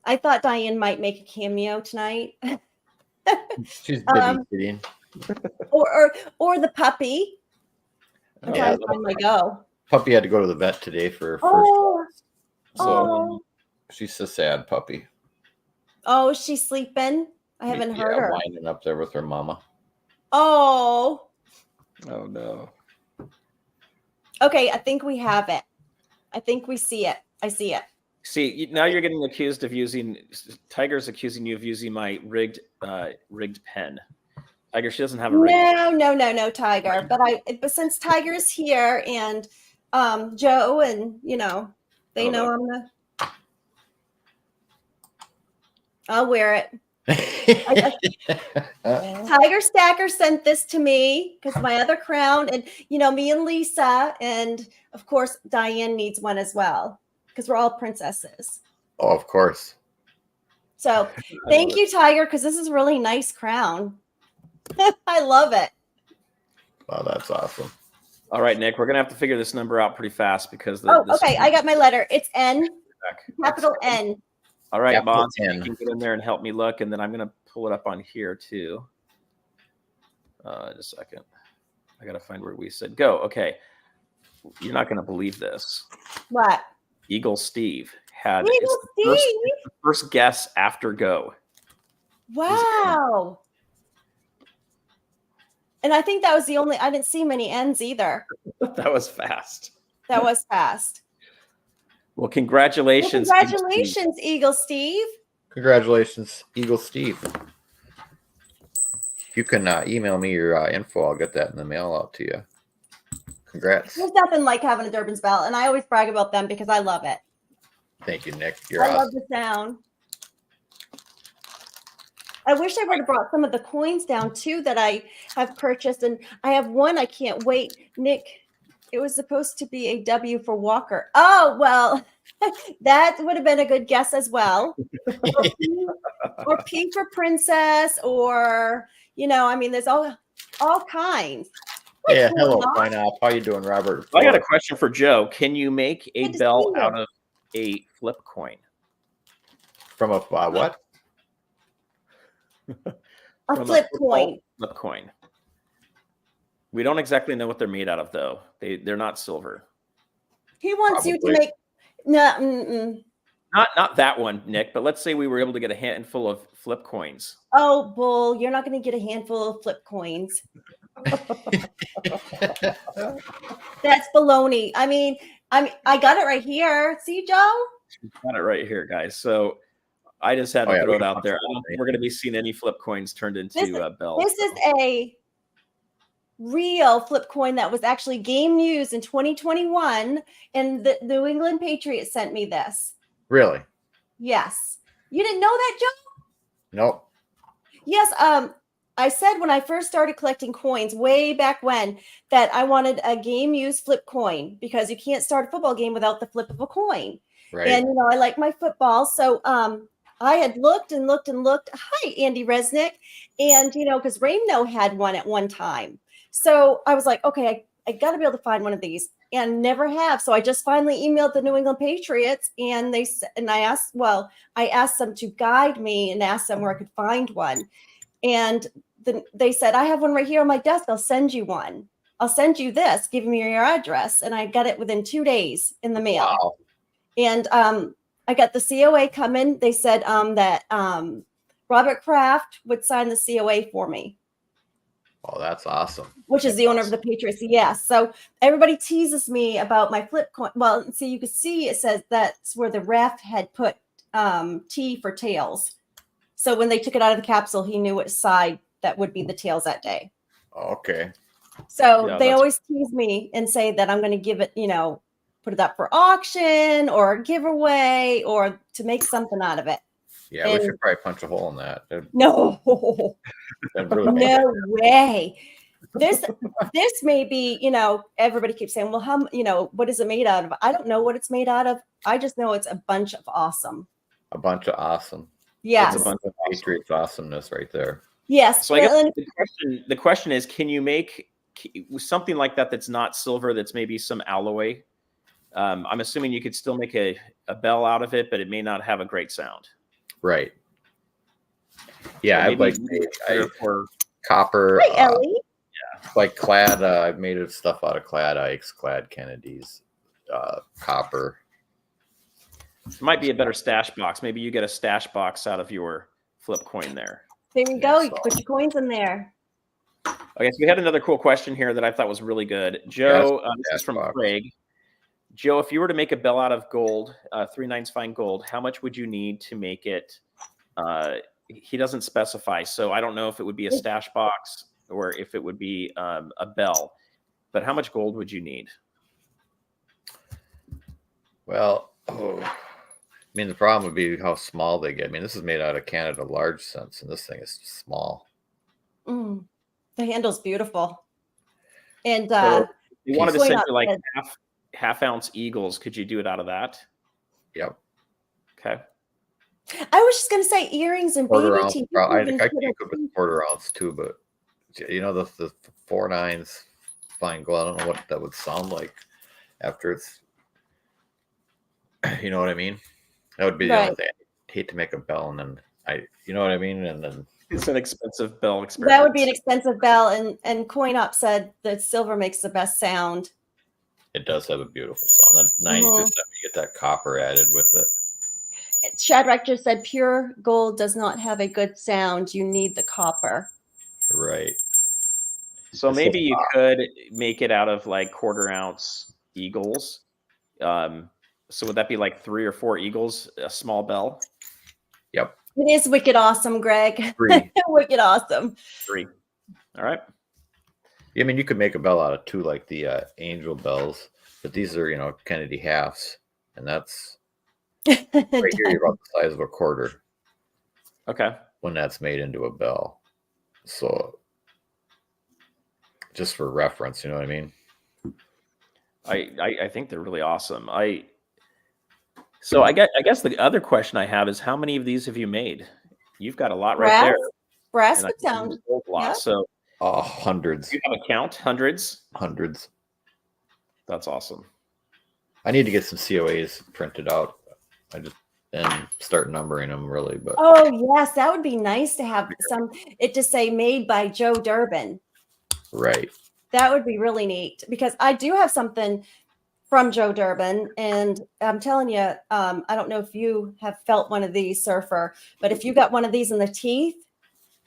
I thought Diane might make a cameo tonight, She's babysitting. or the puppy. I'm Yeah, trying to find my go. Puppy had to go to the vet today for her first. Oh, So she's a sad puppy. oh, she's sleeping. I haven't heard her. Winding up there with her mama. Oh, Oh no. okay. I think we have it. I think we see it. I see it. See, now you're getting accused of using. Tiger's accusing you of using my rigged pen. Tiger, she doesn't have a rigged. No, Tiger. But since Tiger's here and Joe and they know I'm the. I'll wear it. Tiger Stacker sent this to me because my other crown, and me and Lisa, and of course Diane needs one as well because we're all princesses. Oh, of course. So thank you, Tiger, because this is a really nice crown. I love it. Wow, that's awesome. All right, Nick, we're gonna have to figure this number out pretty fast because okay. I got my letter. It's N, capital N. All right, Capital Bonds, you N. can get in there and help me look, and then I'm gonna pull it up on here too. Just a second. I gotta find where we said go. Okay, you're not gonna believe this. What? Eagle Steve had Eagle the Steve? first guess after go. Wow. And I think that was the only. I didn't see many N's either. That was fast. That was fast. Well, congratulations. Well, congratulations, Eagle Steve. Congratulations, Eagle Steve. You can email me your info. I'll get that in the mail out to you. Congrats. There's nothing like having a Durbin's bell, and I always brag about them because I love it. Thank you, Nick. You're I awesome. love the sound. I wish I would have brought some of the coins down too that I have purchased, and I have one I can't wait. Nick, it was supposed to be a W for Walker. Oh, well, that would have been a good guess as well. Or P for Princess, or there's all kinds. Yeah, What's hello, going on? Fine Op. How you doing, Robert? I got a question for Joe. Can you make a Good to bell see you. out of a flip coin? From a what? A From flip football coin. Flip coin. We don't exactly know what they're made out of, though. They're not silver. He wants you to Probably. make no. Not that one, Nick. But let's say we were able to get a handful of flip coins. Oh, bull! You're not going to get a handful of flip coins. That's baloney. I mean, I got it right here. See, Joe? Got it right here, guys. So I just had to Oh, yeah, throw we it can out there. I talk don't about think we're going to be seeing any flip coins turned into bells. This is a real flip coin that was actually game news in 2021, and the New England Patriots sent me this. Really? Yes. You didn't know that, Joe? Nope. Yes. I said when I first started collecting coins way back when that I wanted a game used flip coin because you can't start a football game without the flip of a coin. Right. And I like my football, so I had looked and looked and looked. Hi, Andy Resnick, and because Rainno had one at one time, so I was like, okay, I got to be able to find one of these, and never have. So I just finally emailed the New England Patriots, and I asked them to guide me and asked them where I could find one, and they said, I have one right here on my desk. I'll send you one. I'll send you this. Give me your address, and I got it within 2 days in the mail. Wow. And I got the COA coming. They said that Robert Kraft would sign the COA for me, Oh, that's awesome. which is That's the owner of awesome. the Patriots. Yes. So everybody teases me about my flip coin. Well, see, you can see it says that's where the ref had put T for tails. So when they took it out of the capsule, he knew what side that would be the tails that day. Okay. So Yeah, they that's- always tease me and say that I'm going to give it, put it up for auction or a giveaway or to make something out of it. Yeah, we And- should probably punch a hole in that. No, That'd really make no way. This may be, everybody keeps saying, well, how, what is it made out of? I don't know what it's made out of. I just know it's a bunch of awesome. a bunch of awesome. Yes. That's a bunch of Patriots awesomeness right there. Yes. So I guess and- the question is, can you make something like that that's not silver, that's maybe some alloy? I'm assuming you could still make a bell out of it, but it may not have a great sound. Right. Yeah, So I'd like or copper. Hi, Ellie. Like clad. I've made stuff out of clad Ikes, clad Kennedys, copper. it might be a better stash box. Maybe you get a stash box out of your flip coin there. There you go. You can put your coins in there. Okay, so we had another cool question here that I thought was really good. Joe, this is from box. Craig. Joe, if you were to make a bell out of gold, 3 9s fine gold, how much would you need to make it? He doesn't specify, so I don't know if it would be a stash box or if it would be a bell. But how much gold would you need? Well, I mean, the problem would be how small they get. I mean, this is made out of Canada large cents, and this thing is small. The handle's beautiful. And So you wanted to Coin send up you like said- half ounce eagles. Could you do it out of that? Yep. Okay. I was just going to say earrings and Quarter baby ounce. teeth. I You think can I put could a- put a quarter ounce too, but the 4 9s fine gold. I don't know what that would sound like after it's. You know what I mean? That would be the Right. only thing. I hate to make a bell and then you know what I mean, and then It's an expensive bell experiment. That would be an expensive bell. And Coin Up said that silver makes the best sound. it does have a beautiful sound. That 90%, you get that copper added with it. Shadrach just said pure gold does not have a good sound. You need the copper. Right. So It's maybe a you could make it out of like quarter ounce eagles. So would that be like 3 or 4 eagles, a small bell? Yep. It is wicked awesome, Greg. 3. Wicked awesome. 3. All right. I mean, you could make a bell out of 2, like the angel bells, but these are, Kennedy halves, and that's right here. You're about the size of a quarter Okay. when that's made into a bell. So, just for reference, you know what I mean? I think they're really awesome. So I guess the other question I have is, how many of these have you made? You've got a lot right there. Brass And I would think sound. you sold a lot. yeah. So Hundreds. you have a count? Hundreds? Hundreds. That's awesome. I need to get some COAs printed out. And start numbering them really, but Oh yes, that would be nice to have it to say made by Joe Durbin. right. That would be really neat because I do have something from Joe Durbin, and I'm telling you, I don't know if you have felt one of these, Surfer, but if you got one of these in the teeth,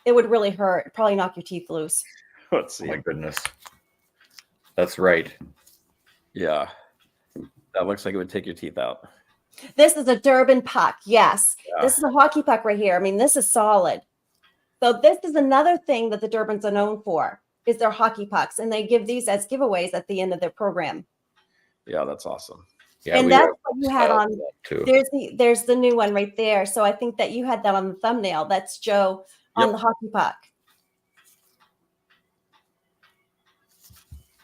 it would really hurt. It'd probably knock your teeth loose. Let's Oh see. my goodness. That's right. Yeah. That looks like it would take your teeth out. This is a Durbin puck. Yes. Yeah. This is a hockey puck right here. I mean, this is solid. So this is another thing that the Durbins are known for is their hockey pucks. And they give these as giveaways at the end of their program. Yeah, that's awesome. Yeah, And we that's have what you had styles on. of that too. There's the new one right there. So I think that you had that on the thumbnail. That's Joe on Yep. the hockey puck.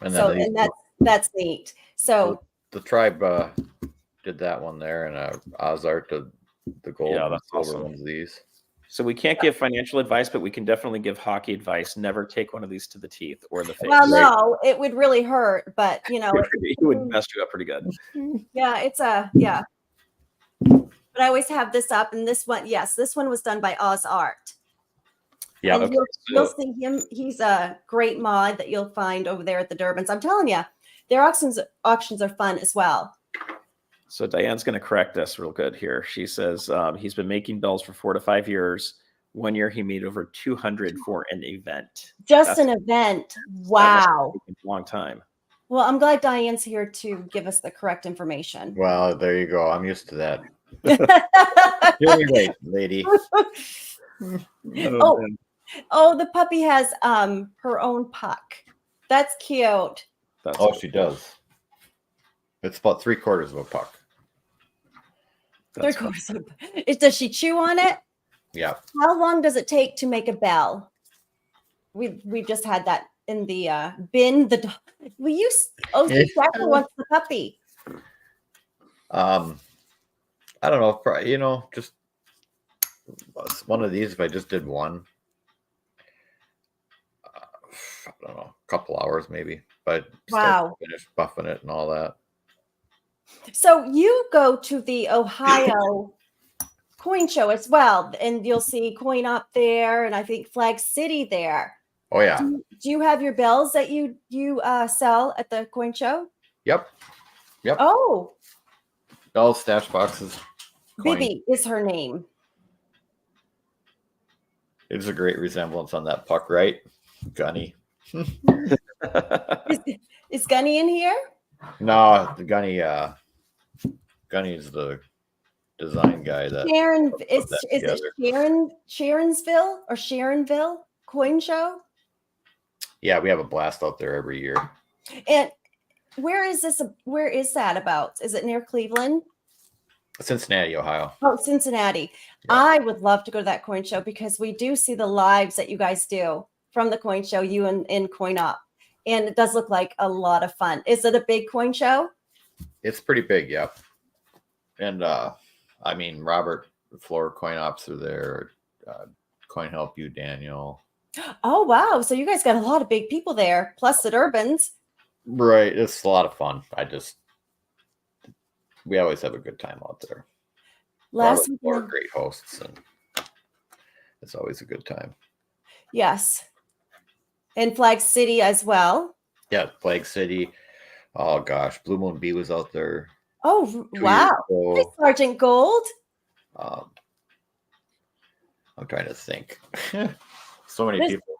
And So then and that's neat. So the tribe did that one there, and Ozart did the gold Yeah, and that's silver awesome. ones. These. So we can't give financial advice, but we can definitely give hockey advice. Never take one of these to the teeth or the face. well, no, it would really hurt, but It would mess you up pretty good. yeah, yeah. But I always have this up, and this one, yes, this one was done by Oz Art. Yeah. And okay, you'll so- see him. He's a great mod that you'll find over there at the Durbins. I'm telling you, their auctions are fun as well. So Diane's going to correct us real good here. She says he's been making bells for 4 to 5 years. 1 year he made over 200 for an event. Just an event. Wow. A long time. Well, I'm glad Diane's here to give us the correct information. Well, there you go. I'm used to that. You're right, lady. Oh, the puppy has her own puck. That's cute. She does. It's about 3/4 of a puck. Does she chew on it? Yeah. How long does it take to make a bell? We just had that in the bin. Jackie wants the puppy. I don't know. Just one of these. If I just did one, I don't know, a couple hours maybe. But finish buffing it and all that. So you go to the Ohio coin show as well, and you'll see Coin Op there, and I think Flag City there. Oh yeah. Do you have your bells that you sell at the coin show? Yep. Oh, Bells, stash boxes. Bibi is her name. It's a great resemblance on that puck, right? Gunny. Is Gunny in here? No, the Gunny's the design guy. That Sharon, is it Sharonsville or Sharonville coin show? Yeah, we have a blast out there every year. And where is that about? Is it near Cleveland? Cincinnati, Ohio. Oh, Cincinnati. Yeah. I would love to go to that coin show because we do see the lives that you guys do from the coin show, you and Coin Op. And it does look like a lot of fun. Is it a big coin show? It's pretty big, yep. And Robert, the Floor Coin Ops are there. Coin Help You, Daniel. Oh, wow. So you guys got a lot of big people there, plus the Durbins. Right. It's a lot of fun. We always have a good time out there. Last week, we're great hosts, and it's always a good time. Yes. And Flag City as well. Yeah, Flag City. Oh gosh, Blue Moon B was out there. Oh wow! Hey, Sergeant Gold. I'm trying to think. So many people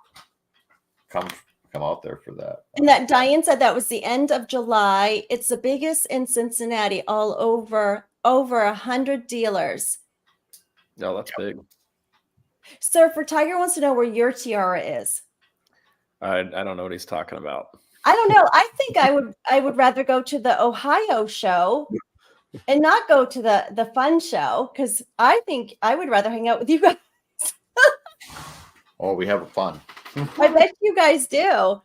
come out there for that. And that Diane said that was the end of July. It's the biggest in Cincinnati, all over 100 dealers. No, that's big. Surfer Tiger wants to know where your tiara is. I don't know what he's talking about. I don't know. I think I would rather go to the Ohio show and not go to the fun show, because I think I would rather hang out with you guys. Oh, we have fun. I bet you guys do.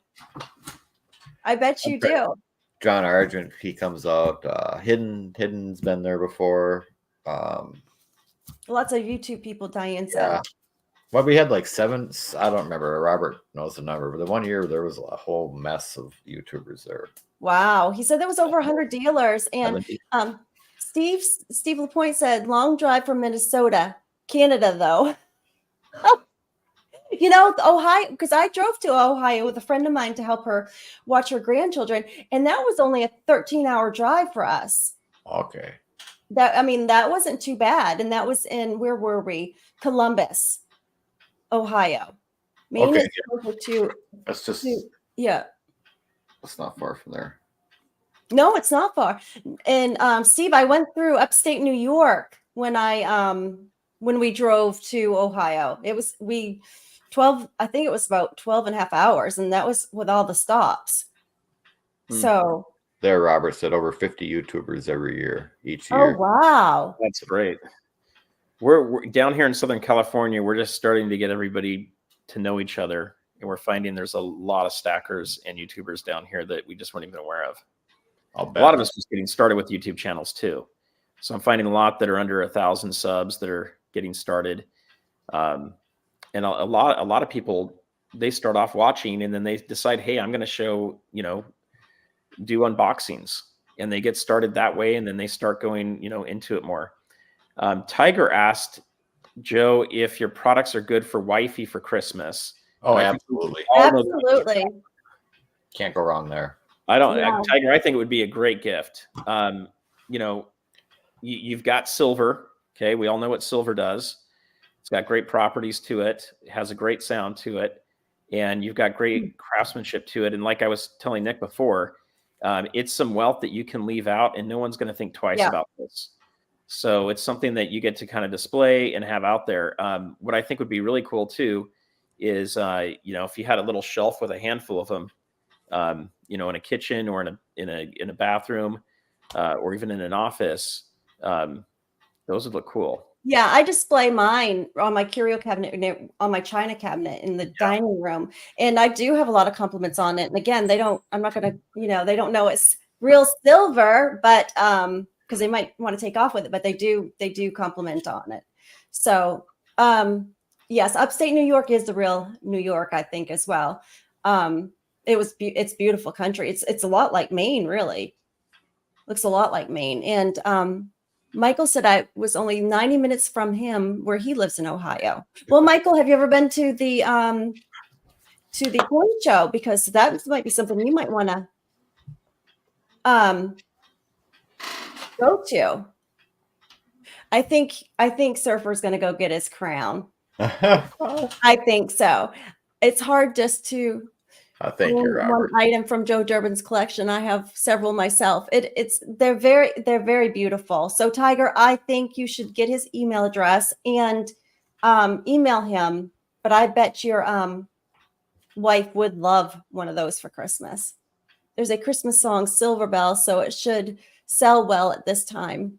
I bet you do. John Argent, he comes out. Hidden's been there before. Lots of YouTube people, Diane said. Yeah. Well, we had like 7. I don't remember. Robert knows the number, but the one year there was a whole mess of YouTubers there. Wow. He said there was over 100 dealers. And Steve LaPointe said, long drive from Minnesota, Canada, though. Ohio, because I drove to Ohio with a friend of mine to help her watch her grandchildren, and that was only a 13-hour drive for us. Okay. That wasn't too bad, and that was in, where were we? Columbus, Ohio. Maine is closer to. That's just. Yeah. It's not far from there. No, it's not far. And Steve, I went through upstate New York when we drove to Ohio. I think it was about 12 and a half hours, and that was with all the stops. So there, Robert said over 50 YouTubers each year. Oh, wow. That's great. We're down here in Southern California. We're just starting to get everybody to know each other, and we're finding there's a lot of stackers and YouTubers down here that we just weren't even aware of. A lot of us just getting started with YouTube channels too. So I'm finding a lot that are under 1,000 subs that are getting started. And a lot of people, they start off watching and then they decide, hey, I'm going to show, do unboxings, and they get started that way. And then they start going, into it more. Tiger asked Joe if your products are good for wifey for Christmas. Oh, absolutely. Absolutely. Can't go wrong there. Tiger, I think it would be a great gift. you've got silver. Okay, we all know what silver does. It's got great properties to it. It has a great sound to it, and you've got great craftsmanship to it. And like I was telling Nick before, it's some wealth that you can leave out, and no one's going to think twice about this. So it's something that you get to kind of display and have out there. What I think would be really cool too is, if you had a little shelf with a handful of them, in a kitchen or in a bathroom, or even in an office, those would look cool. Yeah, I display mine on my curio cabinet, on my china cabinet in the dining room, and I do have a lot of compliments on it. And again, I'm not going to, they don't know it's real silver, but because they might want to take off with it, but they do compliment on it. So yes, upstate New York is the real New York, I think, as well. It's beautiful country. It's a lot like Maine, really. Looks a lot like Maine. And Michael said I was only 90 minutes from him where he lives in Ohio. Well, Michael, have you ever been to the coin show? Because that might be something you might want to go to. I think Surfer's going to go get his crown. I think so. It's hard just to one item from Joe Durbin's collection. I have several myself. They're very beautiful. So Tiger, I think you should get his email address and email him. But I bet your wife would love one of those for Christmas. There's a Christmas song, Silver Bell, so it should sell well at this time.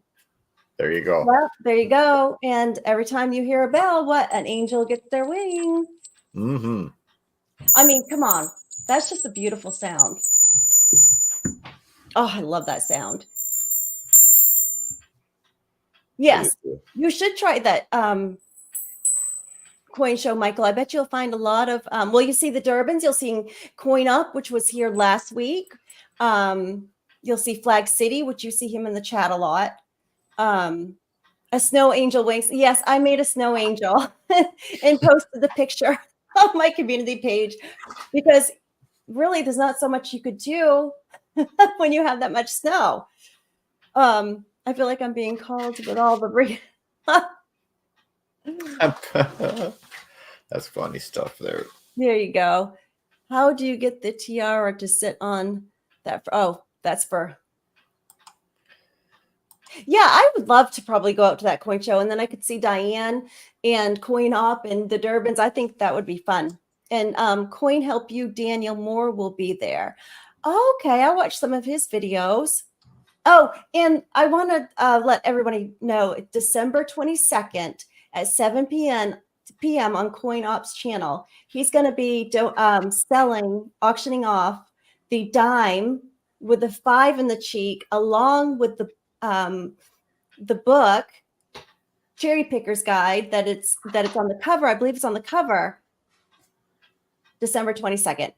There you go. Well, there you go. And every time you hear a bell, what? An angel gets their wings. Mm-hmm. I mean, come on. That's just a beautiful sound. Oh, I love that sound. Yes, you should try that coin show, Michael. I bet you'll find a lot of, you see the Durbins. You'll see Coin Up, which was here last week. You'll see Flag City, which you see him in the chat a lot. A snow angel wings. Yes, I made a snow angel and posted the picture on my community page because really there's not so much you could do when you have that much snow. I feel like I'm being called with all the That's funny stuff there. There you go. How do you get the tiara to sit on that? That's for. Yeah, I would love to probably go out to that coin show, and then I could see Diane and Coin Up and the Durbins. I think that would be fun. And Coin Help You, Daniel Moore will be there. Okay, I watched some of his videos. Oh, and I want to let everybody know December 22nd at 7 p.m. on Coin Op's channel. He's going to be auctioning off the dime with the 5 in the cheek, along with the book Cherry Picker's Guide that it's on the cover. I believe it's on the cover. December 22nd.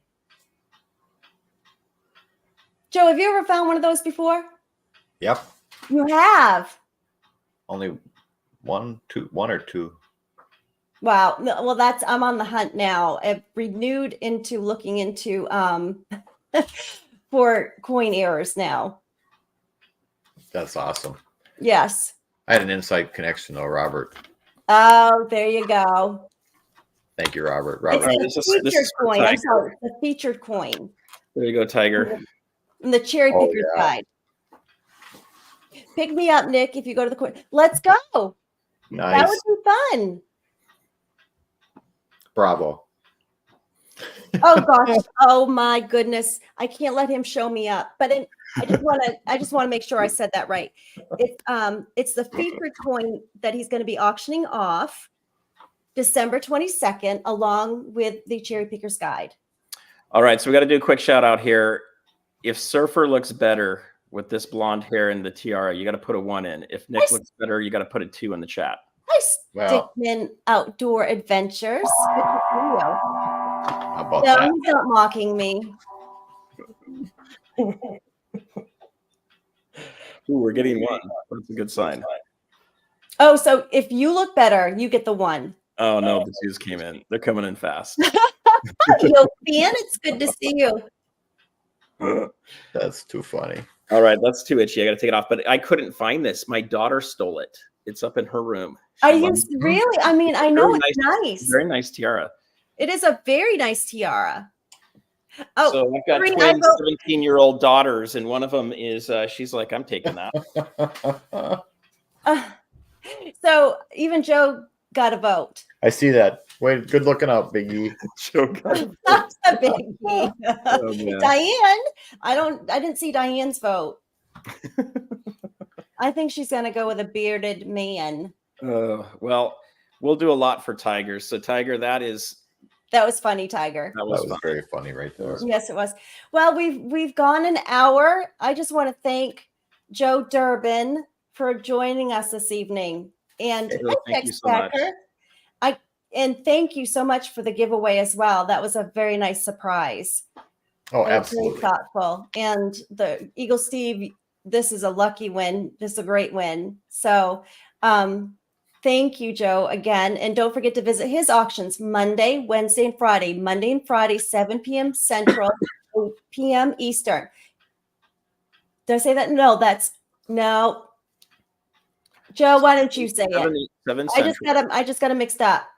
Joe, have you ever found one of those before? Yep. You have. Only one or two. Wow. Well, I'm on the hunt now. I've renewed into looking into for coin errors now. That's awesome. Yes. I had an inside connection though, Robert. Oh, there you go. Thank you, Robert. It's the featured coin. I'm sorry, it's the featured coin. There you go, Tiger. And the Cherry Picker's Guide. Pick me up, Nick, if you go to the coin. Let's go. Nice. That would be fun. Bravo. Oh gosh. Oh my goodness. I can't let him show me up. But I just want to make sure I said that right. It's the featured coin that he's going to be auctioning off December 22nd, along with the Cherry Picker's Guide. All right, so we got to do a quick shout out here. If Surfer looks better with this blonde hair and the tiara, you got to put a 1 in. If Nick looks better, you got to put a 2 in the chat. Hi, Stickman Outdoor Adventures. Good to see you. How about No, that? he's not mocking me. Ooh, we're getting 1. That's a good sign. Oh, so if you look better, you get the 1. Oh no, the 2s came in. They're coming in fast. Yo, fan, it's good to see you. That's too funny. All right, that's too itchy. I got to take it off. But I couldn't find this. My daughter stole it. It's up in her room. Are She you loves it. really? I mean, I know it's nice. Very nice tiara. It is a very nice tiara. Oh, So I've got Green, twin 17-year-old daughters, and one of them is she's like, I'm taking that. So even Joe got a vote. I see that. Wait, good looking out, Biggie. Joe got a vote. That's a biggie. Oh, man. Diane, I didn't see Diane's vote. I think she's gonna go with a bearded man. Well, we'll do a lot for Tigers. So Tiger, that was funny, Tiger. That was fun. very funny right there. Yes, it was. Well, we've gone an hour. I just want to thank Joe Durbin for joining us this evening. And Thank you so much. And thank you so much for the giveaway as well. That was a very nice surprise. Oh, absolutely. Very thoughtful. And the Eagle Steve, this is a lucky win. This is a great win. So thank you, Joe, again. And don't forget to visit his auctions Monday, Wednesday, and Friday. Monday and Friday, 7 p.m. Central, 8 p.m. Eastern. Did I say that? No. Joe, why don't you say it? 7 I just got them mixed up.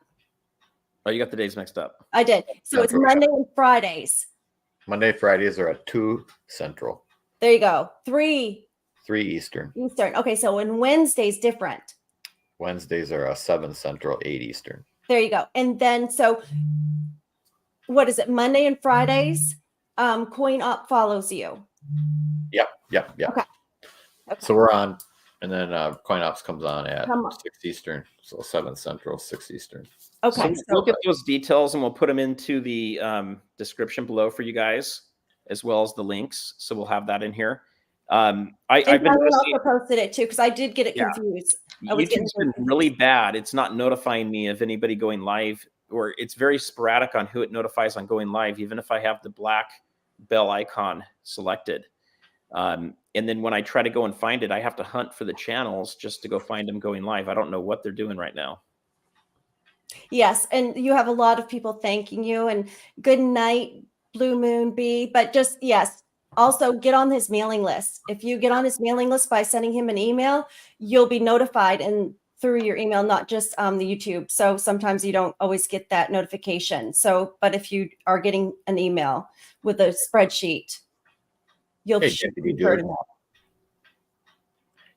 Oh, you got the days mixed up. I did. So it's Monday and Fridays. Monday, Fridays are at 2 Central. There you go. 3 Eastern. Okay, so when Wednesday's different. Wednesdays are 7 Central, 8 Eastern. There you go. And then so what is it? Monday and Fridays, Coin Op follows you. Yep. Okay. So we're on, and then Coin Ops comes on at 6 Eastern. So 7 Central, 6 Eastern. Okay. So we'll get those details and we'll put them into the description below for you guys, as well as the links. So we'll have that in here. I've been also posted it too, because I did get it confused. YouTube's been really bad. It's not notifying me of anybody going live, or it's very sporadic on who it notifies on going live, even if I have the black bell icon selected. And then when I try to go and find it, I have to hunt for the channels just to go find them going live. I don't know what they're doing right now. Yes, and you have a lot of people thanking you, and good night, Blue Moon B. But just, yes, also get on his mailing list. If you get on his mailing list by sending him an email, you'll be notified and through your email, not just the YouTube. So sometimes you don't always get that notification. So, but if you are getting an email with a spreadsheet, you'll be heard enough.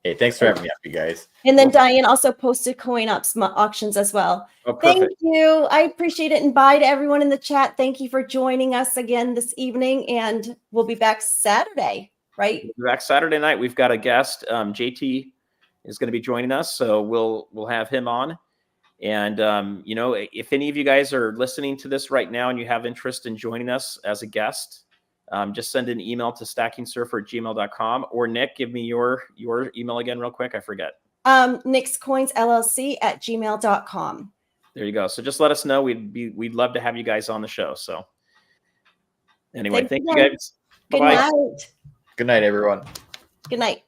Hey, thanks for having me up, you guys. And then Diane also posted Coin Ops auctions as well. Oh, perfect. Thank you. I appreciate it. And bye to everyone in the chat. Thank you for joining us again this evening. And we'll be back Saturday, right? We'll be back Saturday night. We've got a guest. JT is going to be joining us. So we'll have him on. And, you know, if any of you guys are listening to this right now and you have interest in joining us as a guest, just send an email to stackingsurfer@gmail.com, or Nick, give me your email again real quick. I forget. nicscoinsllc@gmail.com. There you go. So just let us know. We'd love to have you guys on the show. So anyway, thank you guys. Good Bye-bye. night. Good night, everyone. Good night.